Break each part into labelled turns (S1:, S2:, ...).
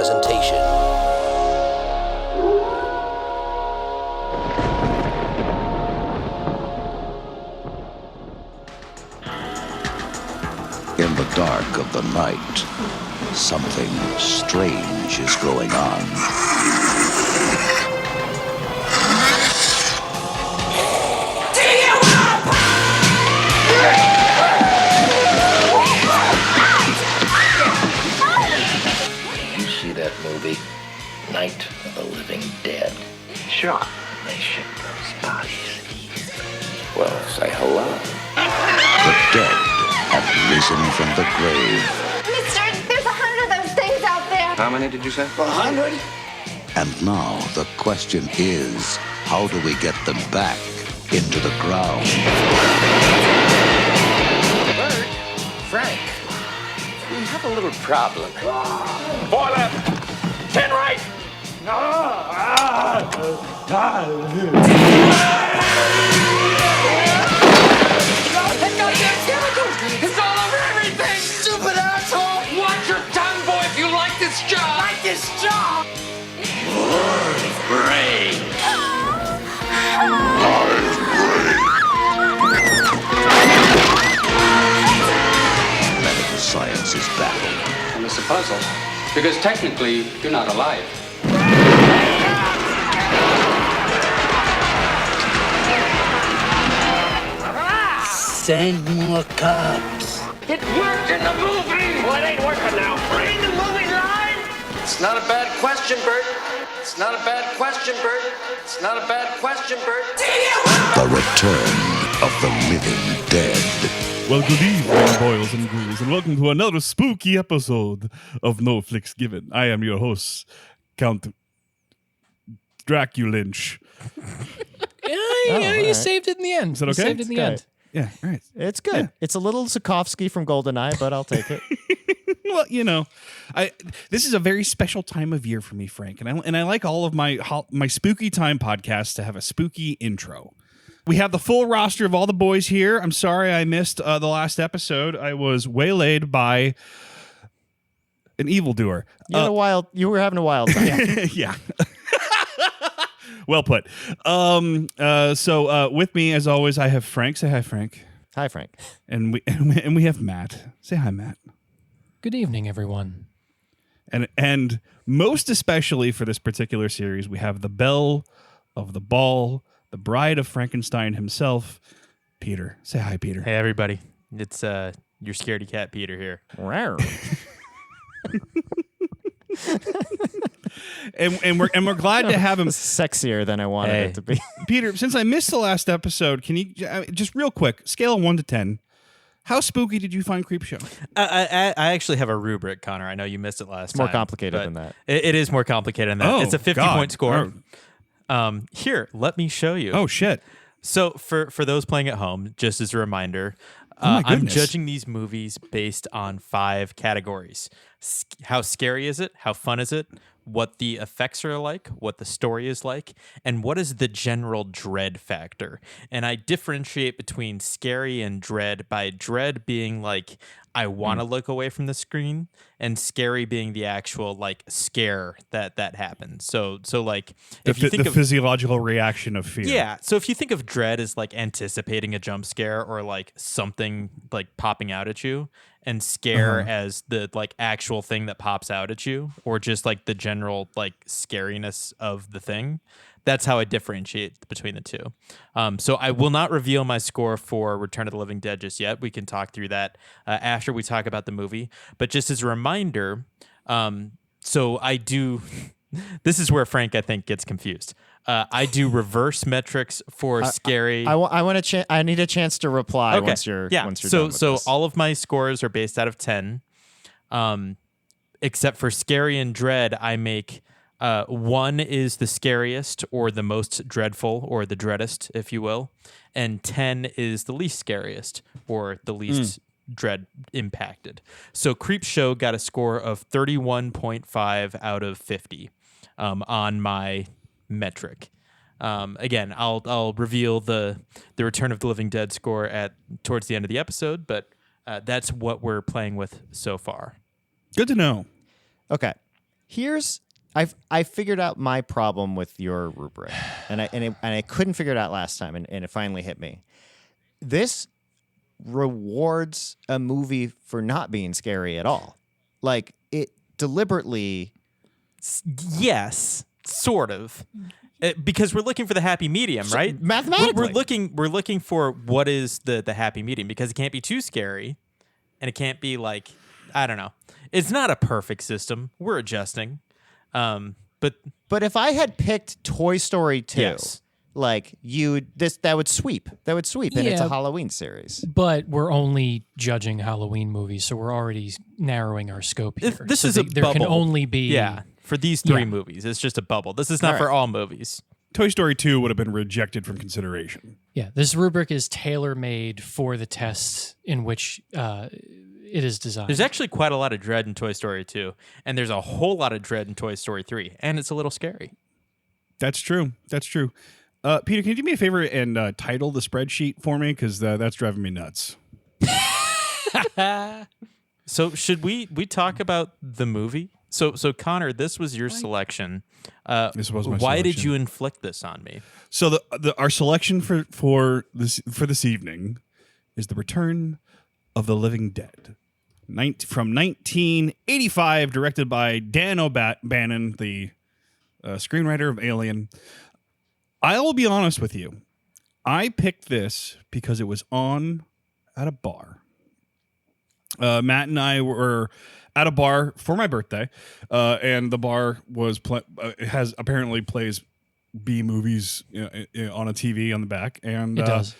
S1: presentation.
S2: In the dark of the night, something strange is going on.
S1: You see that movie, Night of the Living Dead?
S3: Sure.
S1: They ship those bodies. Well, say hello.
S2: The dead have risen from the grave.
S4: Mister, there's 100 of those things out there.
S3: How many did you say?
S1: 100?
S2: And now the question is, how do we get them back into the ground?
S1: Bert, Frank, we have a little problem.
S3: 4 left. 10 right.
S5: It's all over everything!
S1: Stupid asshole!
S5: Watch your tongue, boy, if you like this job!
S1: Like this job!
S2: Medical science is baffled.
S6: And it's a puzzle, because technically, you're not alive.
S1: Send more cops.
S5: It worked in the movie!
S3: Well, it ain't working now.
S5: In the movie line!
S1: It's not a bad question, Bert. It's not a bad question, Bert. It's not a bad question, Bert.
S2: The return of the living dead.
S7: Well, good evening, boys and ghouls, and welcome to another spooky episode of No Flicks Given. I am your host, Count Draculinch.
S8: You saved it in the end.
S7: Is that okay?
S8: You saved it in the end.
S7: Yeah, all right.
S8: It's good.
S7: Yeah.
S8: It's a little Zukovsky from GoldenEye, but I'll take it.
S7: Well, you know, this is a very special time of year for me, Frank, and I like all of my spooky time podcasts to have a spooky intro. We have the full roster of all the boys here. I'm sorry I missed the last episode. I was waylaid by an evildoer.
S8: You were having a wild time.
S7: Yeah. Well put. So with me, as always, I have Frank. Say hi, Frank.
S8: Hi, Frank.
S7: And we have Matt. Say hi, Matt.
S9: Good evening, everyone.
S7: And most especially for this particular series, we have the belle of the ball, the bride of Frankenstein himself, Peter. Say hi, Peter.
S10: Hey, everybody. It's your scaredy cat, Peter, here.
S7: And we're glad to have him.
S8: Sexier than I wanted it to be.
S7: Peter, since I missed the last episode, can you just real quick, scale of 1 to 10, how spooky did you find Creepshow?
S10: I actually have a rubric, Connor. I know you missed it last time.
S8: More complicated than that.
S10: It is more complicated than that.
S7: Oh,
S10: it's a 50-point score.
S7: Oh.
S10: Here, let me show you.
S7: Oh, shit.
S10: So for those playing at home, just as a reminder,
S7: my
S10: I'm
S7: goodness.
S10: judging these movies based on 5 categories. How scary is it? How fun is it? What the effects are like, what the story is like, and what is the general dread factor. And I differentiate between scary and dread by dread being like, I want to look away from the screen, and scary being the actual like scare that happens. So like if you think
S7: the physiological reaction of fear.
S10: Yeah. So if you think of dread as like anticipating a jump scare or like something like popping out at you, and scare as the like actual thing that pops out at you, or just like the general like scariness of the thing, that's how I differentiate between the two. So I will not reveal my score for Return of the Living Dead just yet. We can talk through that after we talk about the movie. But just as a reminder, so I do. This is where Frank, I think, gets confused. I do reverse metrics for scary.
S8: I need a chance to reply
S10: Okay.
S8: once you're done with
S10: So
S8: this.
S10: all of my scores are based out of 10. Except for scary and dread, I make 1 is the scariest or the most dreadful or the dreadest, if you will, and 10 is the least scariest or the least dread impacted. So Creepshow got a score of 31.5 out of 50 on my metric. Again, I'll reveal the Return of the Living Dead score towards the end of the episode, but that's what we're playing with so far.
S7: Good to know.
S8: Okay. I figured out my problem with your rubric, and I couldn't figure it out last time, and it finally hit me. This rewards a movie for not being scary at all. Like, it deliberately.
S10: Yes, sort of. Because we're looking for the happy medium, right?
S8: Mathematically.
S10: We're looking for what is the happy medium, because it can't be too scary and it can't be like, I don't know. It's not a perfect system. We're adjusting. But
S8: if I had picked Toy Story 2,
S10: yes.
S8: like that would sweep. And it's a
S9: Yeah.
S8: Halloween series.
S9: But we're only judging Halloween movies, so we're already narrowing our scope here.
S10: This
S9: So
S10: is a
S9: there
S10: bubble.
S9: can only be
S10: for these three
S9: Yeah.
S10: movies. It's just a bubble. This is not
S8: All
S10: for
S8: right.
S10: all movies.
S7: Toy Story 2 would have been rejected from consideration.
S9: Yeah, this rubric is tailor-made for the test in which it is designed.
S10: There's actually quite a lot of dread in Toy Story 2, and there's a whole lot of dread in Toy Story 3, and it's a little scary.
S7: That's true. Peter, can you do me a favor and title the spreadsheet for me? Because that's driving me nuts.
S10: So should we talk about the movie? So Connor, this was your selection.
S7: This was my
S10: Why did
S7: selection.
S10: you inflict this on me?
S7: So our selection for this evening is The Return of the Living Dead, from 1985, directed by Dan O'Bannon, the screenwriter of Alien. I will be honest with you. I picked this because it was on at a bar. Matt and I were at a bar for my birthday, and the bar was apparently plays B movies on a TV on the back, and
S9: It does.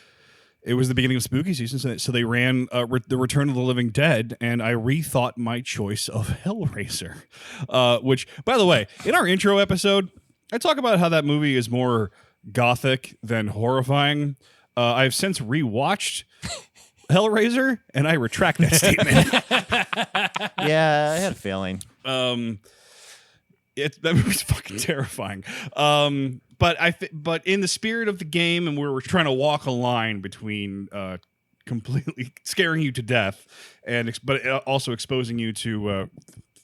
S7: It was the beginning of spooky season, so they ran The Return of the Living Dead, and I rethought my choice of Hellraiser, which, by the way, in our intro episode, I talk about how that movie is more gothic than horrifying. I've since rewatched Hellraiser, and I retract that statement.
S8: Yeah, I had a feeling.
S7: That movie's fucking terrifying. But in the spirit of the game, and we're trying to walk a line between completely scaring you to death, but also exposing you to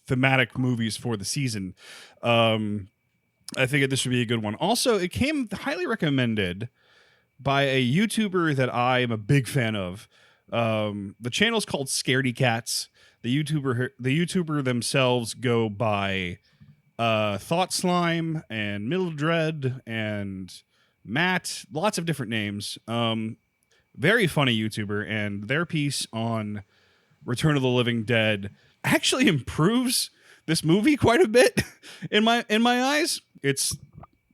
S7: thematic movies for the season. I think this would be a good one. Also, it came highly recommended by a YouTuber that I am a big fan of. The channel's called Scaredy Cats. The YouTuber themselves go by Thought Slime and Mildred and Matt, lots of different names. Very funny YouTuber, and their piece on Return of the Living Dead actually improves this movie quite a bit in my eyes. It's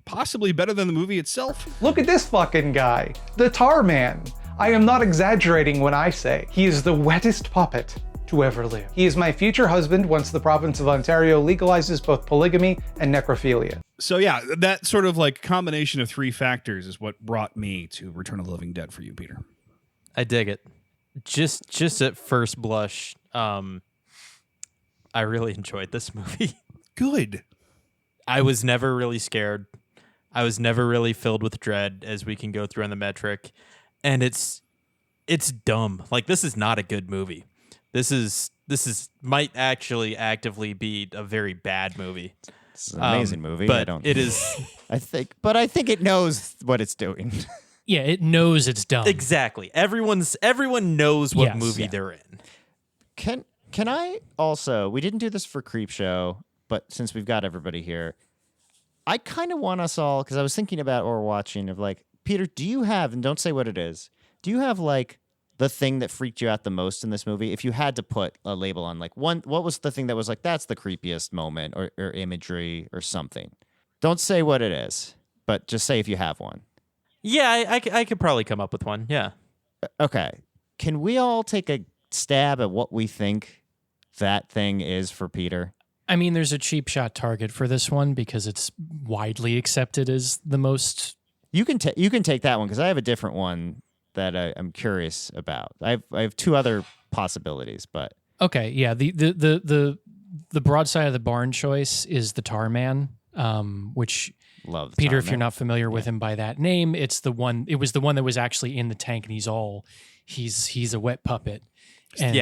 S7: possibly better than the movie itself.
S11: Look at this fucking guy, the Tar Man. I am not exaggerating when I say he is the wettest puppet to ever live. He is my future husband once the province of Ontario legalizes both polygamy and necrophilia.
S7: So yeah, that sort of like combination of three factors is what brought me to Return of the Living Dead for you, Peter.
S10: I dig it. Just at first blush, I really enjoyed this movie.
S7: Good.
S10: I was never really scared. I was never really filled with dread, as we can go through on the metric. And it's dumb. Like, this is not a good movie. This might actually actively be a very bad movie.
S8: It's an amazing movie.
S10: But it is.
S8: I think it knows what it's doing.
S9: Yeah, it knows it's dumb.
S10: Exactly. Everyone knows what movie they're in.
S8: Can I also? We didn't do this for Creepshow, but since we've got everybody here, I kind of want us all, because I was thinking about or watching of like, Peter, do you have, and don't say what it is, do you have like the thing that freaked you out the most in this movie? If you had to put a label on like one, what was the thing that was like, that's the creepiest moment or imagery or something? Don't say what it is, but just say if you have one.
S10: Yeah, I could probably come up with one. Yeah.
S8: Okay. Can we all take a stab at what we think that thing is for Peter?
S9: I mean, there's a cheap shot target for this one because it's widely accepted as the most.
S8: You can take that one because I have a different one that I'm curious about. I have two other possibilities, but
S9: Okay, yeah. The broadside of the barn choice is the Tar Man, which
S8: love
S9: Peter.
S8: Tar
S9: If you're
S8: Man.
S9: not familiar with him by that name, it's the one. It was the one that was actually in the tank, and he's a wet puppet. And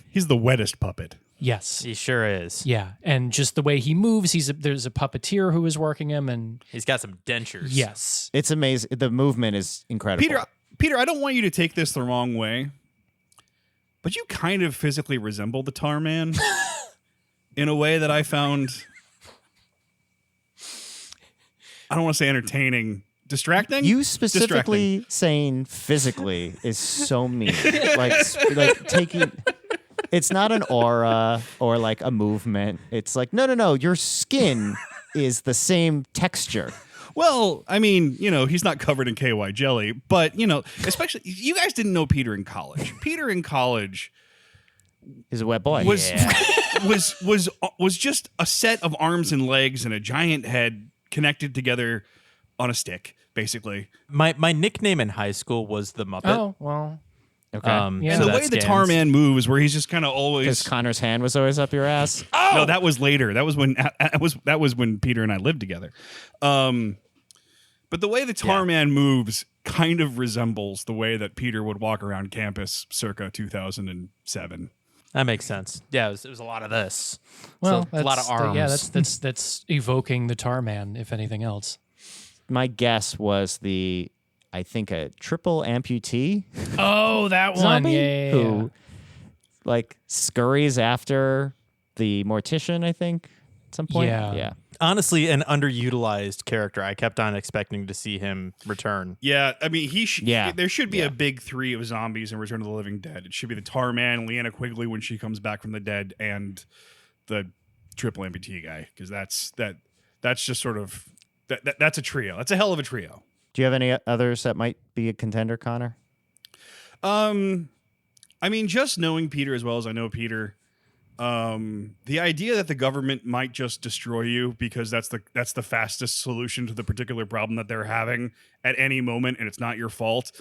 S7: he's the wettest puppet.
S9: Yes.
S10: He sure is.
S9: Yeah, and just the way he moves, there's a puppeteer who is working him, and
S10: He's got some dentures.
S9: yes,
S8: It's amazing. The movement is incredible.
S7: Peter, I don't want you to take this the wrong way, but you kind of physically resemble the Tar Man in a way that I found, I don't want to say entertaining, distracting.
S8: You specifically saying physically is so mean. like taking. It's not an aura or like a movement. It's like no. Your skin is the same texture.
S7: Well, I mean, he's not covered in KY jelly, but especially you guys didn't know Peter in college. Peter in college
S8: is a wet boy.
S7: Was just a set of arms and legs and a giant head connected together on a stick, basically.
S10: My nickname in high school was the Muppet.
S9: Oh, well.
S8: Okay.
S7: And the way the Tar Man moves, where he's just kind of always,
S8: because Connor's hand was always up your ass.
S7: No, that was later. That was when Peter and I lived together. But the way the Tar Man moves kind of resembles the way that Peter would walk around campus circa 2007.
S10: That makes sense. Yeah, it was a lot of this.
S9: Well,
S10: So, a lot of arms.
S9: Yeah, that's evoking the Tar Man, if anything else.
S8: My guess was I think a triple amputee.
S9: Oh, that one.
S8: Zombie
S9: Yeah.
S8: who like scurries after the mortician, I think, at some point.
S9: Yeah.
S10: Honestly, an underutilized character. I kept on expecting to see him return.
S7: Yeah, I mean, there should be
S8: Yeah.
S7: a big three of zombies in Return of the Living Dead. It should be the Tar Man, Leanna Quigley when she comes back from the dead, and the triple amputee guy, because that's just sort of that's a trio. That's a hell of a trio.
S8: Do you have any others that might be a contender, Connor?
S7: I mean, just knowing Peter as well as I know Peter, the idea that the government might just destroy you because that's the fastest solution to the particular problem that they're having at any moment, and it's not your fault,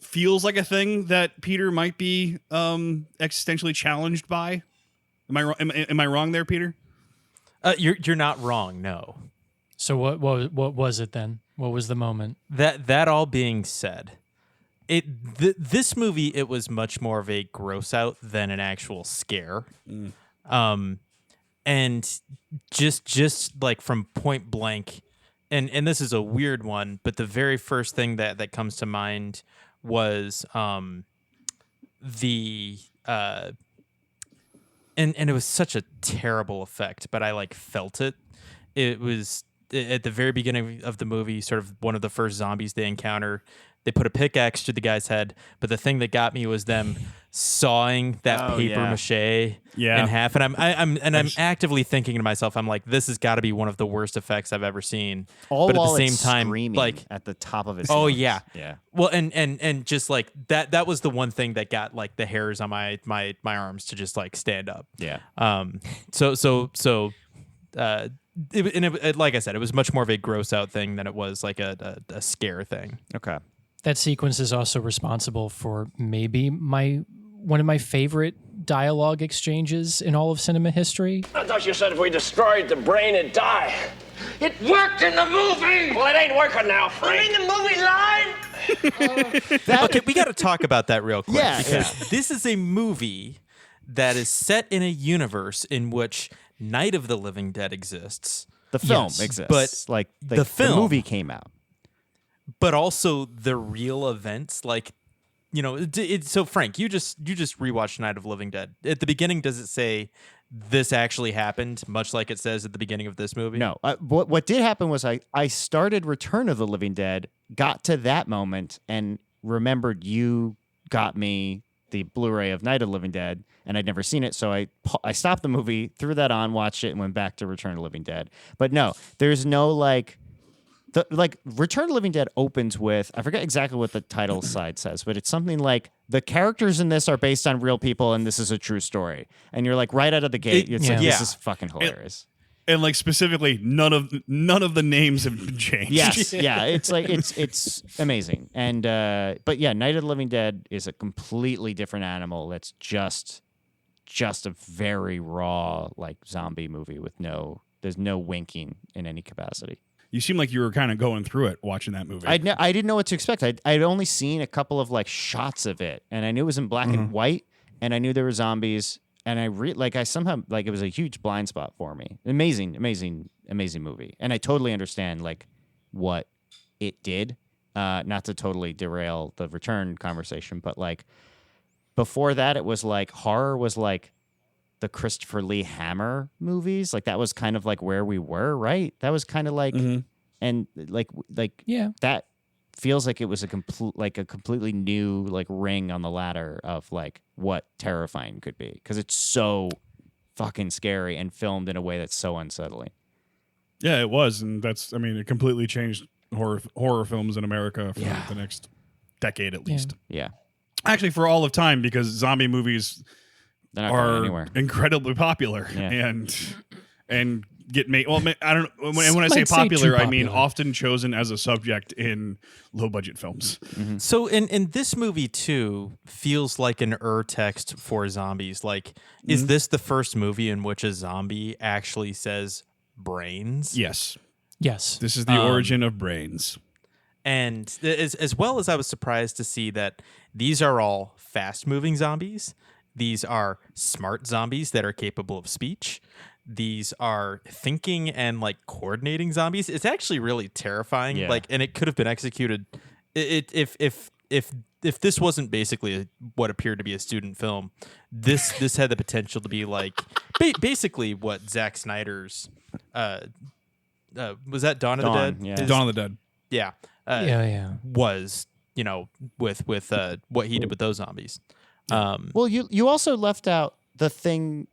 S7: feels like a thing that Peter might be existentially challenged by. Am I wrong there, Peter?
S10: You're not wrong. No.
S9: So what was it then? What was the moment?
S10: That all being said, this movie, it was much more of a gross out than an actual scare. And just like from point blank, and this is a weird one, but the very first thing that comes to mind was and it was such a terrible effect, but I like felt it. It was at the very beginning of the movie, sort of one of the first zombies they encounter. They put a pickaxe to the guy's head, but the thing that got me was them sawing that paper mache in half. And I'm actively thinking to myself, I'm like, this has got to be one of the worst effects I've ever seen.
S8: All
S10: but at
S8: while
S10: the same
S8: it's
S10: time,
S8: screaming
S10: like
S8: at the top of his
S10: oh
S8: lungs.
S10: yeah. Well, and just like that was the one thing that got like the hairs on my arms to just like stand up.
S8: Yeah.
S10: Like I said, it was much more of a gross out thing than it was like a scare thing.
S8: Okay.
S9: That sequence is also responsible for maybe one of my favorite dialogue exchanges in all of cinema history.
S5: I thought you said if we destroyed the brain, it'd die. It worked in the movie! Well, it ain't working now, Frank. You mean the movie line?
S10: Okay, we got to talk about that real quick.
S8: Yeah,
S10: because this is a movie that is set in a universe in which Night of the Living Dead exists.
S8: The film
S9: Yes,
S8: exists.
S10: but
S8: like
S10: the film-
S8: the movie came out.
S10: But also the real events, like, you know, so Frank, you just rewatched Night of the Living Dead. At the beginning, does it say this actually happened, much like it says at the beginning of this movie?
S8: No. What did happen was I started Return of the Living Dead, got to that moment, and remembered you got me the Blu-ray of Night of the Living Dead, and I'd never seen it, so I stopped the movie, threw that on, watched it, and went back to Return of the Living Dead. But no, there's no Return of the Living Dead opens with, I forget exactly what the title side says, but it's something like, the characters in this are based on real people and this is a true story. And you're like, right out of the gate, it's like, this is fucking hilarious.
S7: And like specifically, none of the names have been changed.
S8: Yes, yeah, it's like it's amazing. And but yeah, Night of the Living Dead is a completely different animal. That's just a very raw like zombie movie with there's no winking in any capacity.
S7: You seem like you were kind of going through it watching that movie.
S8: I didn't know what to expect. I'd only seen a couple of like shots of it, and I knew it was in black and white, and I knew there were zombies. and I somehow like it was a huge blind spot for me. Amazing movie, and I totally understand like what it did. Not to totally derail the return conversation, but like before that, it was like horror was like the Christopher Lee Hammer movies. Like that was kind of like where we were, right? That was kind of like, and like that feels like it was a completely new like ring on the ladder of like what terrifying could be, because it's so fucking scary and filmed in a way that's so unsettling.
S7: Yeah, it was, and it completely changed horror films in America for the next decade at least.
S8: Yeah.
S7: Actually, for all of time, because zombie movies
S8: are
S7: incredibly popular and get made. Well, I don't know. When I say
S9: Might say
S7: popular,
S9: too
S7: I mean
S9: popular.
S7: often chosen as a subject in low budget films.
S10: So in this movie too feels like an text for zombies. Like, is this the first movie in which a zombie actually says brains?
S7: Yes.
S9: Yes.
S7: This is the origin of brains.
S10: And as well as I was surprised to see that these are all fast-moving zombies. These are smart zombies that are capable of speech. These are thinking and like coordinating zombies. It's actually really terrifying.
S8: Yeah.
S10: Like, and it could have been executed. If this wasn't basically what appeared to be a student film, this had the potential to be like basically what Zack Snyder's was that Dawn of the Dead?
S8: Yeah.
S7: Dawn of the Dead.
S10: Yeah. Was, with what he did with those zombies.
S8: Well, you also left out the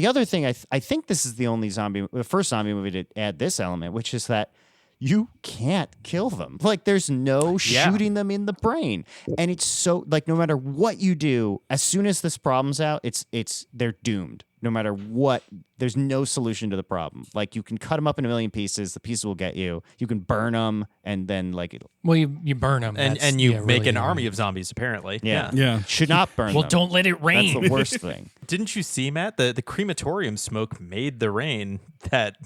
S8: other thing. I think this is the first zombie movie to add this element, which is that you can't kill them. Like there's no shooting them in the brain, and it's so like no matter what you do, as soon as this problem's out, they're doomed. No matter what, there's no solution to the problem. Like you can cut them up in a million pieces, the pieces will get you. You can burn them, and then like
S9: you burn them,
S10: and you make an army of zombies. Apparently,
S7: Yeah.
S8: should not burn them.
S9: Well, don't let it rain.
S8: That's the worst thing.
S10: Didn't you see, Matt? The crematorium smoke made the rain that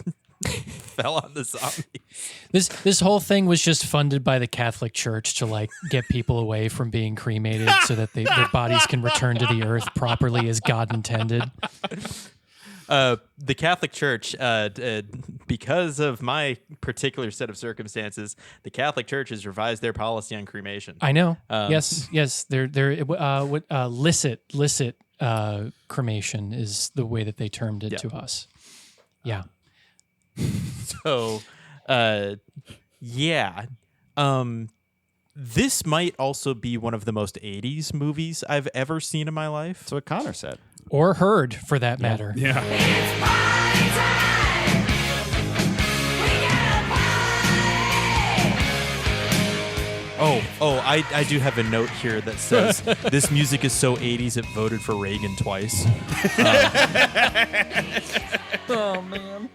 S10: fell on the zombies.
S9: This whole thing was just funded by the Catholic Church to like get people away from being cremated so that their bodies can return to the earth properly as God intended.
S10: The Catholic Church, because of my particular set of circumstances, the Catholic Church has revised their policy on cremation.
S9: I know. Yes. They're licit cremation is the way that they termed it to us. Yeah.
S10: So, this might also be one of the most 80s movies I've ever seen in my life.
S8: That's what Connor said.
S9: Or heard, for that matter.
S7: Yeah.
S10: I do have a note here that says this music is so 80s it voted for Reagan twice.
S9: Oh, man.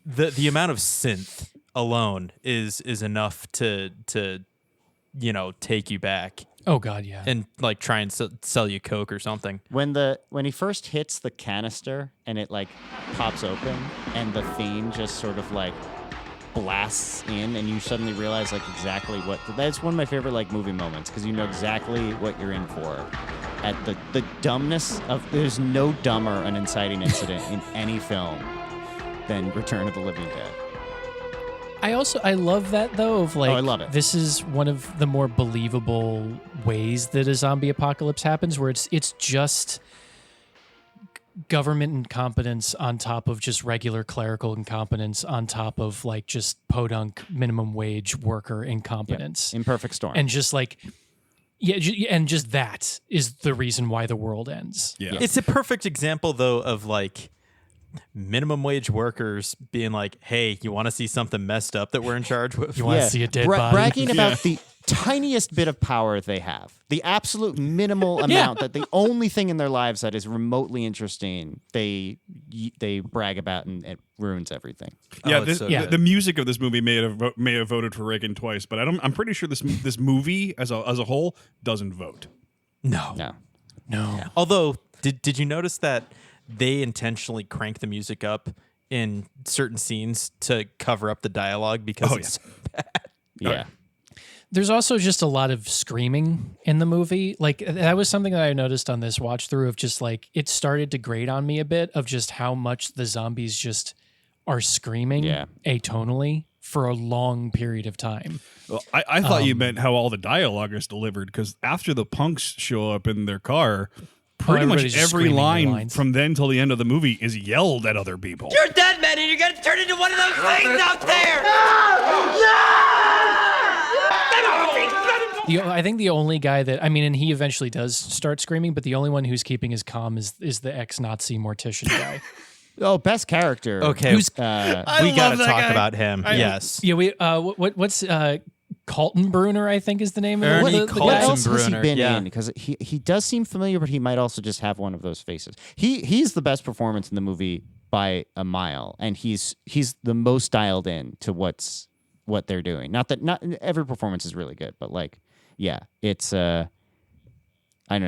S10: The amount of synth alone is enough to take you back.
S9: Oh God, yeah.
S10: And like try and sell you Coke or something.
S8: When he first hits the canister and it like pops open and the theme just sort of like blasts in and you suddenly realize like exactly that's one of my favorite like movie moments, because you know exactly what you're in for. At the dumbness of, there's no dumber an inciting incident in any film than Return of the Living Dead.
S9: I love that though, of like,
S8: I love it.
S9: This is one of the more believable ways that a zombie apocalypse happens, where it's just government incompetence on top of just regular clerical incompetence on top of like just podunk minimum wage worker incompetence.
S8: Yep. Imperfect storm.
S9: And just like, and just that is the reason why the world ends.
S7: Yeah.
S10: It's a perfect example though of like minimum wage workers being like, hey, you want to see something messed up that we're in charge with?
S9: You want to see a dead body?
S8: Bragging about the tiniest bit of power they have, the absolute minimal amount, that the only thing in their lives that is remotely interesting, they brag about, and it ruins everything.
S7: Yeah,
S10: the
S7: music of this movie may have voted for Reagan twice, but I'm pretty sure this movie as a whole doesn't vote.
S10: No.
S9: Yeah.
S10: Although, did you notice that they intentionally crank the music up in certain scenes to cover up the dialogue because it's so bad?
S8: Yeah.
S9: There's also just a lot of screaming in the movie. Like that was something that I noticed on this watch through of just like it started to grate on me a bit of just how much the zombies just are screaming atonally for a long period of time.
S7: Well, I thought you meant how all the dialogue is delivered, because after the punks show up in their car, pretty much
S9: everybody's just
S7: every
S9: screaming their
S7: line
S9: lines.
S7: from then till the end of the movie is yelled at other people.
S5: You're dead, man, and you're gonna turn into one of those things out there.
S9: I think the only guy that and he eventually does start screaming, but the only one who's keeping his calm is the ex-Nazi mortician guy.
S8: Oh, best character.
S10: Okay,
S9: Who's
S10: we gotta talk about him. Yes.
S9: Yeah, we what's Kaltenbrunner, I think is the name of
S10: Ernie
S9: the
S8: What
S9: guy.
S8: else has he
S10: Kaltenbrunner,
S8: been
S10: yeah.
S8: in? Because he does seem familiar, but he might also just have one of those faces. He's the best performance in the movie by a mile, and he's the most dialed in to what they're doing. Not every performance is really good, but like, yeah, it's I don't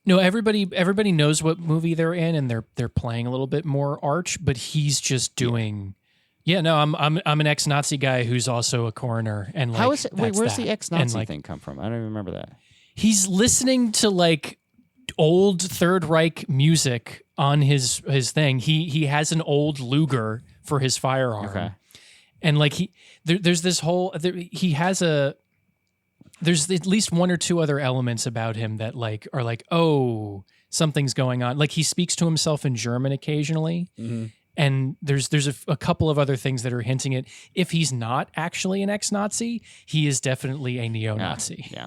S8: know.
S9: Everybody knows what movie they're in, and they're playing a little bit more arch, but he's just doing. Yeah, no, I'm an ex-Nazi guy who's also a coroner, and like,
S8: How is it? Wait,
S9: that's
S8: where's
S9: that.
S8: the ex-Nazi
S9: And, like,
S8: thing come from? I don't even remember that.
S9: He's listening to like old Third Reich music on his thing. He has an old Luger for his firearm,
S8: Okay.
S9: and like there's this whole he has there's at least one or two other elements about him that like are like, oh, something's going on. Like he speaks to himself in German occasionally.
S7: Mm-hmm.
S9: And there's a couple of other things that are hinting at if he's not actually an ex-Nazi, he is definitely a neo-Nazi.
S8: Yeah.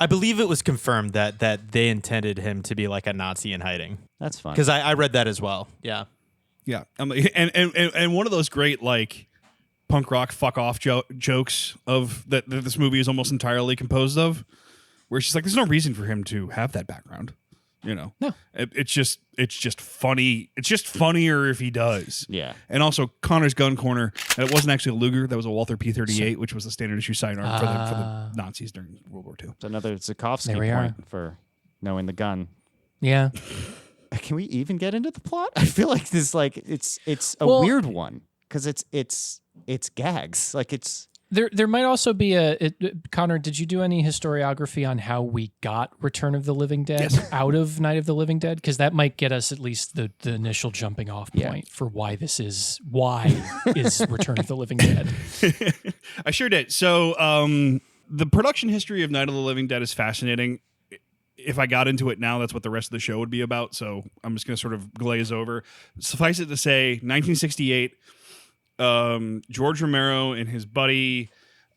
S10: I believe it was confirmed that they intended him to be like a Nazi in hiding.
S8: That's fine.
S10: Because I read that as well. Yeah.
S7: Yeah, and one of those great like punk rock fuck off jokes of that this movie is almost entirely composed of, where she's like, "There's no reason for him to have that background." You know,
S9: no,
S7: it's just funny. It's just funnier if he does.
S8: Yeah.
S7: And also Connor's gun corner. It wasn't actually a Luger. That was a Walther P-38, which was the standard issue sidearm for the Nazis during World War II.
S8: It's another Zukovsky
S9: There we
S8: point
S9: are.
S8: for knowing the gun.
S9: Yeah.
S8: Can we even get into the plot? I feel like this it's a
S9: Well-
S8: weird one because it's gags. Like it's
S9: There might also be Connor, did you do any historiography on how we got Return of the Living Dead out of Night of the Living Dead? Because that might get us at least the initial jumping off point for why is Return of the Living Dead.
S7: I sure did. So the production history of Night of the Living Dead is fascinating. If I got into it now, that's what the rest of the show would be about. So I'm just going to sort of glaze over. Suffice it to say, 1968, George Romero and his buddy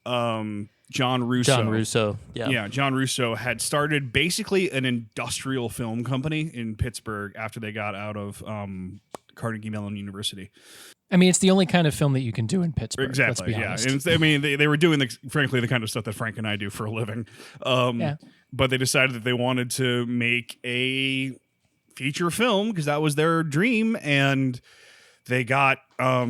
S7: John Russo.
S10: John Russo. Yeah.
S7: Yeah, John Russo had started basically an industrial film company in Pittsburgh after they got out of Carnegie Mellon University.
S9: I mean, it's the only kind of film that you can do in Pittsburgh.
S7: Exactly.
S9: Let's be
S7: Yeah.
S9: honest.
S7: And I mean, they were doing, frankly, the kind of stuff that Frank and I do for a living. But they decided that they wanted to make a feature film because that was their dream. And they got a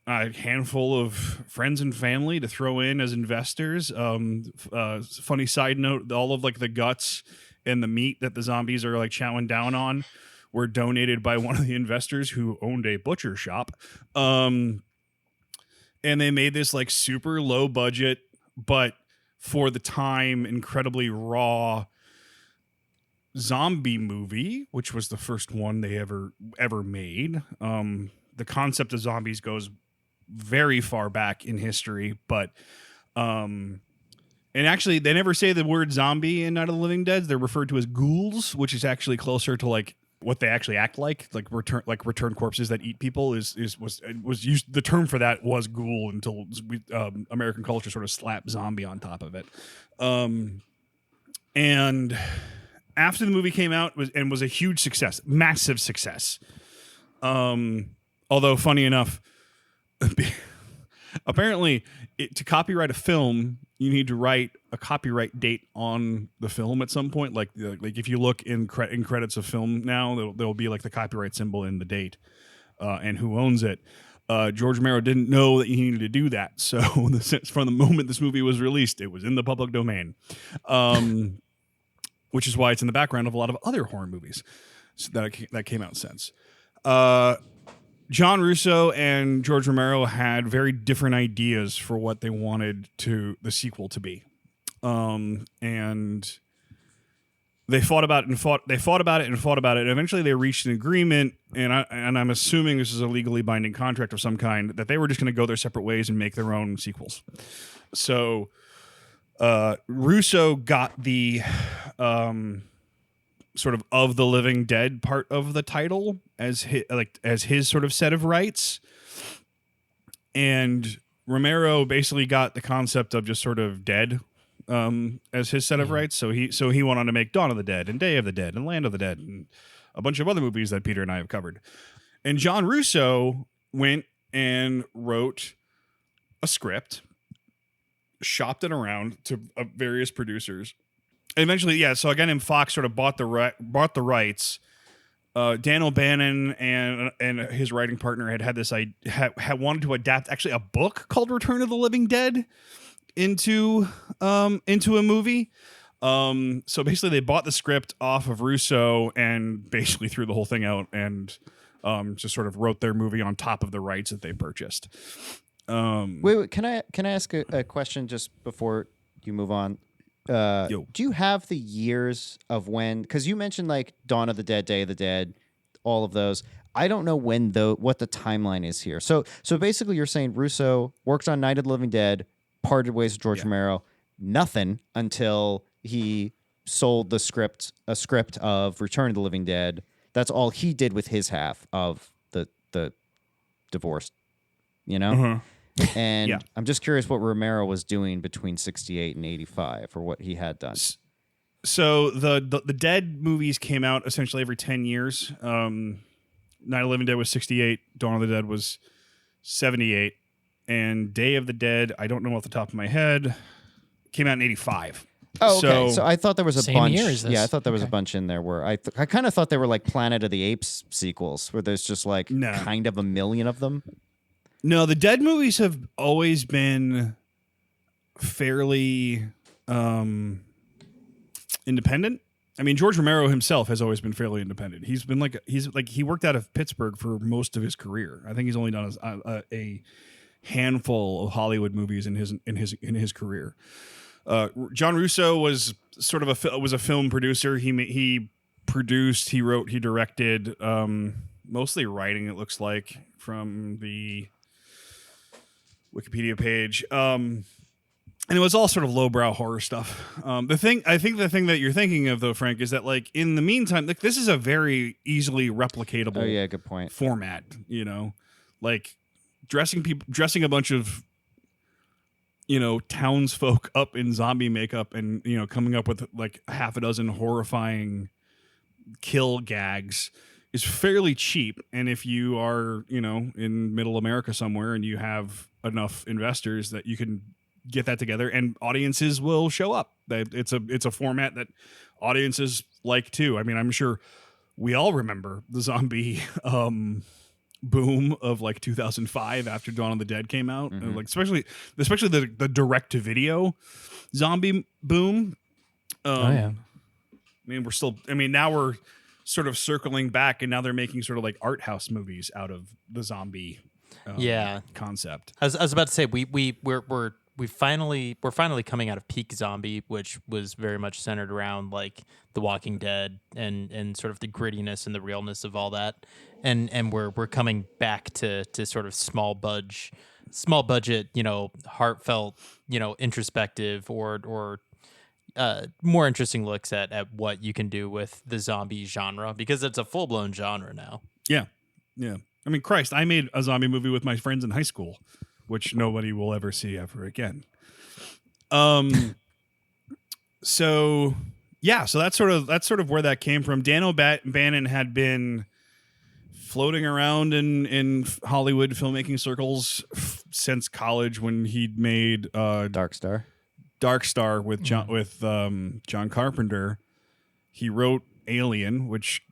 S7: handful of friends and family to throw in as investors. Funny side note, all of like the guts and the meat that the zombies are like chowing down on were donated by one of the investors who owned a butcher shop. And they made this like super low budget, but for the time, incredibly raw zombie movie, which was the first one they ever made. The concept of zombies goes very far back in history, but and actually they never say the word zombie in Night of the Living Dead. They're referred to as ghouls, which is actually closer to like what they actually act like return corpses that eat people was used. The term for that was ghoul until American culture sort of slapped zombie on top of it. And after the movie came out was a huge success, massive success. Although funny enough, apparently to copyright a film, you need to write a copyright date on the film at some point. Like if you look in credits of film now, there'll be like the copyright symbol in the date and who owns it. George Romero didn't know that you needed to do that. So from the moment this movie was released, it was in the public domain, which is why it's in the background of a lot of other horror movies that came out since. John Russo and George Romero had very different ideas for what they wanted the sequel to be. and they fought about it and fought. They fought about it and fought about it. And eventually, they reached an agreement, and I'm assuming this is a legally binding contract of some kind, that they were just going to go their separate ways and make their own sequels. So, Russo got the sort of the Living Dead part of the title as his sort of set of rights, and Romero basically got the concept of just sort of Dead as his set of rights. So he went on to make Dawn of the Dead and Day of the Dead and Land of the Dead and a bunch of other movies that Peter and I have covered. And John Russo went and wrote a script, shopped it around to various producers. Eventually, yeah. So a guy named Fox sort of bought the rights. Dan O'Bannon and his writing partner had this had wanted to adapt actually a book called Return of the Living Dead into a movie. So basically, they bought the script off of Russo and basically threw the whole thing out and just sort of wrote their movie on top of the rights that they purchased.
S8: Wait, can I ask a question just before you move on? Do you have the years of when? Because you mentioned like Dawn of the Dead, Day of the Dead, all of those. I don't know what the timeline is here. So basically, you're saying Russo worked on Night of the Living Dead, parted ways with George Romero, nothing until he sold a script of Return of the Living Dead. That's all he did with his half of the divorce. You know.
S7: Uh-huh.
S8: And I'm just curious what Romero was doing between 68 and 85, or what he had done.
S7: So the Dead movies came out essentially every 10 years. Night of the Living Dead was 68. Dawn of the Dead was 78. And Day of the Dead, I don't know off the top of my head, came out in 85.
S8: Oh, okay. So I thought there was a
S9: Same
S8: bunch.
S9: year as this.
S8: Yeah, I thought there was a bunch in there where I kind of thought they were like Planet of the Apes sequels, where there's just like kind of a million of them.
S7: No, the Dead movies have always been fairly independent. I mean, George Romero himself has always been fairly independent. He worked out of Pittsburgh for most of his career. I think he's only done a handful of Hollywood movies in his career. John Russo was sort of a film producer. He produced, he wrote, he directed, mostly writing. It looks like from the Wikipedia page. And it was all sort of lowbrow horror stuff. The thing that you're thinking of though, Frank, is that like in the meantime, like this is a very easily replicatable
S8: good point.
S7: format, like dressing a bunch of, townsfolk up in zombie makeup and, coming up with like half a dozen horrifying kill gags is fairly cheap. And if you are, in middle America somewhere and you have enough investors that you can get that together and audiences will show up. It's a format that audiences like too. I mean, I'm sure we all remember the zombie boom of like 2005 after Dawn of the Dead came out.
S8: Mm-hmm.
S7: Like especially the direct to video zombie boom. I mean, now we're sort of circling back, and now they're making sort of like art house movies out of the zombie concept.
S10: I was about to say we're finally coming out of peak zombie, which was very much centered around like The Walking Dead and sort of the grittiness and the realness of all that, and we're coming back to sort of small budget, heartfelt, introspective or more interesting looks at what you can do with the zombie genre, because it's a full-blown genre now. Yeah. I mean, Christ, I made a zombie movie with my friends in high school, which nobody will ever see ever again. So that's sort of where that came from. Dan O'Bannon had been floating around in Hollywood filmmaking circles since college when he'd made Dark Star with John Carpenter. He wrote Alien, which,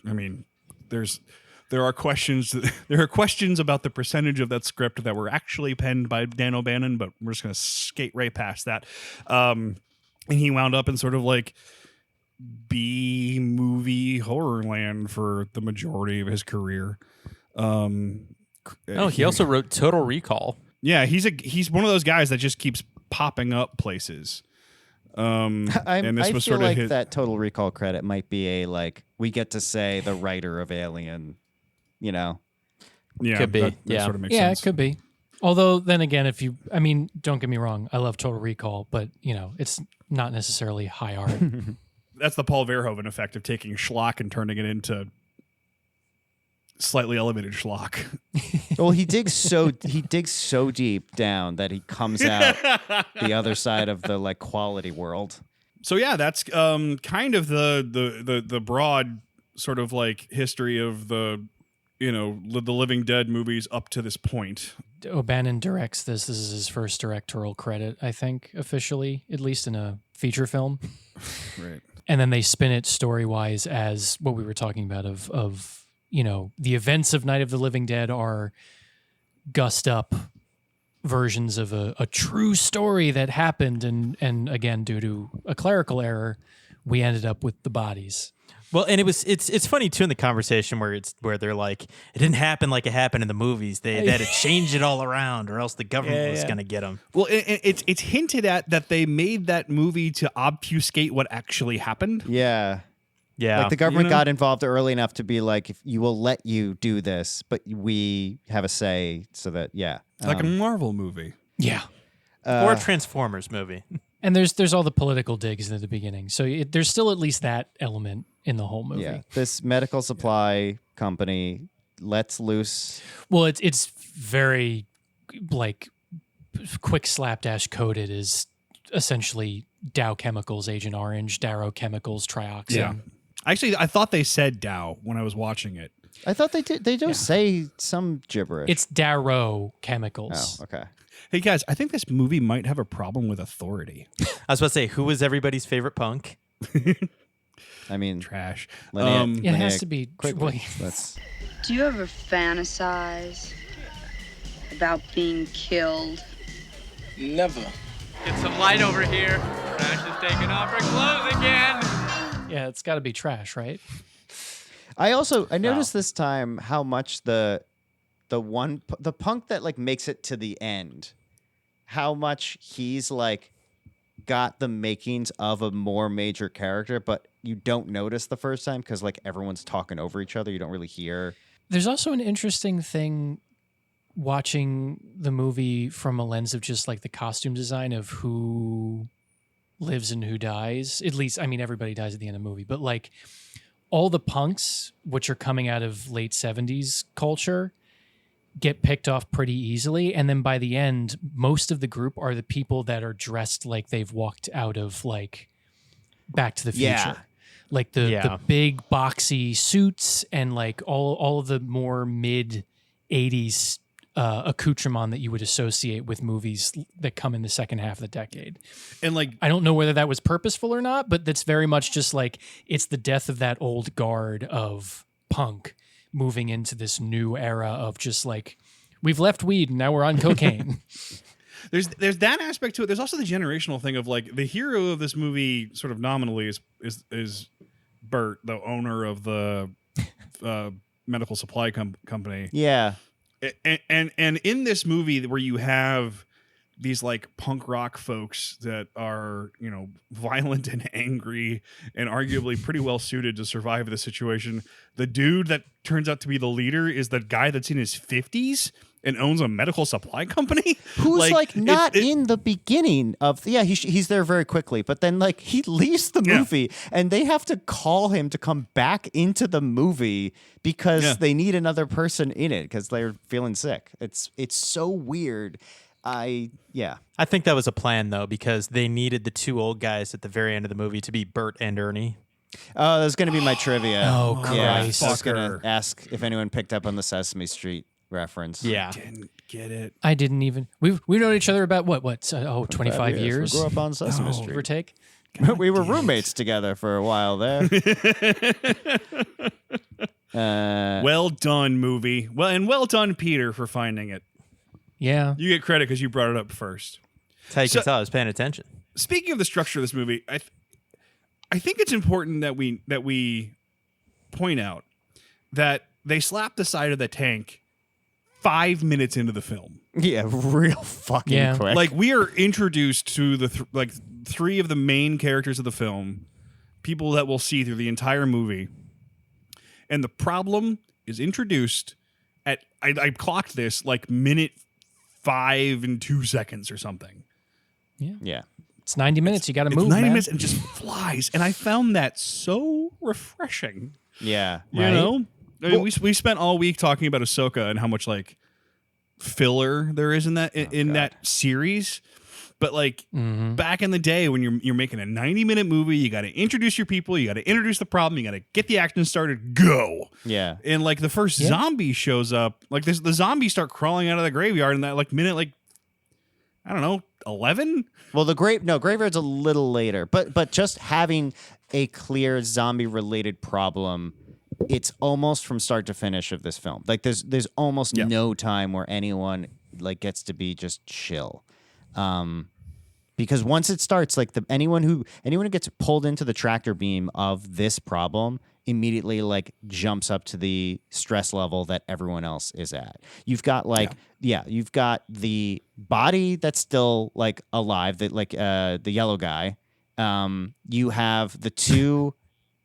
S10: I mean, there are questions about the percentage of that script that were actually penned by Dan O'Bannon, but we're just going to skate right past that. And he wound up in sort of like B movie horror land for the majority of his career. He also wrote Total Recall.
S7: Yeah, he's one of those guys that just keeps popping up places. And this
S8: I
S7: was
S8: feel
S7: sort of
S8: like
S7: his,
S8: that Total Recall credit might be a like we get to say the writer of Alien, you know.
S7: yeah,
S10: Could be,
S7: that
S10: yeah.
S7: sort of makes
S9: Yeah,
S7: sense.
S9: it could be. Although then again, I mean, don't get me wrong, I love Total Recall, but it's not necessarily high art.
S7: That's the Paul Verhoeven effect of taking schlock and turning it into slightly elevated schlock.
S8: Well, he digs so deep down that he comes out the other side of the like quality world.
S7: So yeah, that's kind of the broad sort of like history of the the Living Dead movies up to this point.
S9: O'Bannon directs this. This is his first directorial credit, I think, officially, at least in a feature film.
S7: Right.
S9: And then they spin it story-wise as what we were talking about of the events of Night of the Living Dead are gussed up versions of a true story that happened. And again, due to a clerical error, we ended up with the bodies.
S10: Well, and it's funny too in the conversation where they're like, it didn't happen like it happened in the movies. They had to change it all around, or else the government was going to get them.
S7: Well, it's hinted at that they made that movie to obfuscate what actually happened.
S8: Yeah.
S10: Yeah.
S8: Like the government got involved early enough to be like, if you will let you do this, but we have a say so that, yeah.
S7: Like a Marvel movie.
S9: Yeah.
S10: Or a Transformers movie.
S9: And there's all the political digs at the beginning. So there's still at least that element in the whole movie.
S8: Yeah. This medical supply company lets loose.
S9: Well, it's very like quick slapdash coded is essentially Dow Chemicals, Agent Orange, Darrow Chemicals, Trioxin.
S7: Yeah. Actually, I thought they said Dow when I was watching it.
S8: I thought they did. They do say some gibberish.
S9: It's Darrow Chemicals.
S8: Oh, okay.
S7: Hey guys, I think this movie might have a problem with authority.
S10: I was about to say, who was everybody's favorite punk?
S8: I mean,
S7: trash.
S9: It has to be
S8: quickly. Let's.
S12: Do you ever fantasize about being killed?
S1: Never.
S13: Get some light over here. Trash is taking off her clothes again.
S9: Yeah, it's got to be trash, right?
S8: I noticed this time how much the punk that like makes it to the end, how much he's like got the makings of a more major character, but you don't notice the first time because like everyone's talking over each other. You don't really hear.
S9: There's also an interesting thing watching the movie from a lens of just like the costume design of who lives and who dies. At least, I mean, everybody dies at the end of the movie, but like all the punks, which are coming out of late 70s culture, get picked off pretty easily. And then by the end, most of the group are the people that are dressed like they've walked out of like Back to the Future.
S8: Yeah.
S9: Like the big boxy suits and like all of the more mid 80s accoutrement that you would associate with movies that come in the second half of the decade.
S7: And like,
S9: I don't know whether that was purposeful or not, but that's very much just like it's the death of that old guard of punk moving into this new era of just like we've left weed and now we're on cocaine.
S7: There's that aspect to it. There's also the generational thing of like the hero of this movie sort of nominally is Bert, the owner of the medical supply company.
S8: Yeah.
S7: And in this movie where you have these like punk rock folks that are, violent and angry and arguably pretty well suited to survive the situation, the dude that turns out to be the leader is the guy that's in his 50s and owns a medical supply company
S8: who's not in the beginning of he's there very quickly, but then like he leaves the movie and they have to call him to come back into the movie because they need another person in it because they're feeling sick. It's so weird. I
S10: think that was a plan though, because they needed the two old guys at the very end of the movie to be Bert and Ernie.
S8: Oh, that's going to be my trivia.
S9: Oh, Christ.
S8: I was going to ask if anyone picked up on the Sesame Street reference.
S10: Yeah.
S7: Didn't get it.
S9: I didn't even. We've known each other about what 25 years.
S8: We grew up on Sesame Street.
S9: Give or take.
S8: We were roommates together for a while there.
S7: Well done, movie. Well done, Peter, for finding it.
S9: Yeah.
S7: You get credit because you brought it up first.
S10: That's how you can tell I was paying attention.
S7: Speaking of the structure of this movie, I think it's important that we point out that they slapped the side of the tank 5 minutes into the film.
S8: Yeah, real fucking quick.
S7: Like we are introduced to three of the main characters of the film, people that we'll see through the entire movie. And the problem is introduced at, I clocked this like minute 5 and 2 seconds or something.
S8: Yeah.
S9: It's 90 minutes. You got to
S7: It's
S9: move,
S7: 90
S9: man.
S7: minutes and just flies. And I found that so refreshing.
S8: Yeah.
S7: You know? I mean, we spent all week talking about Ahsoka and how much like filler there is in that that series. But like back in the day when you're making a 90-minute movie, you got to introduce your people, you got to introduce the problem, you got to get the action started, go.
S8: Yeah.
S7: And like the first zombie shows up, like the zombies start crawling out of the graveyard in that like minute, like I don't know, 11.
S8: Well, graveyard's a little later, but just having a clear zombie related problem, it's almost from start to finish of this film. Like there's almost no time where anyone like gets to be just chill. Because once it starts, like anyone who gets pulled into the tractor beam of this problem immediately like jumps up to the stress level that everyone else is at. You've got you've got the body that's still like alive, that like the yellow guy. You have the two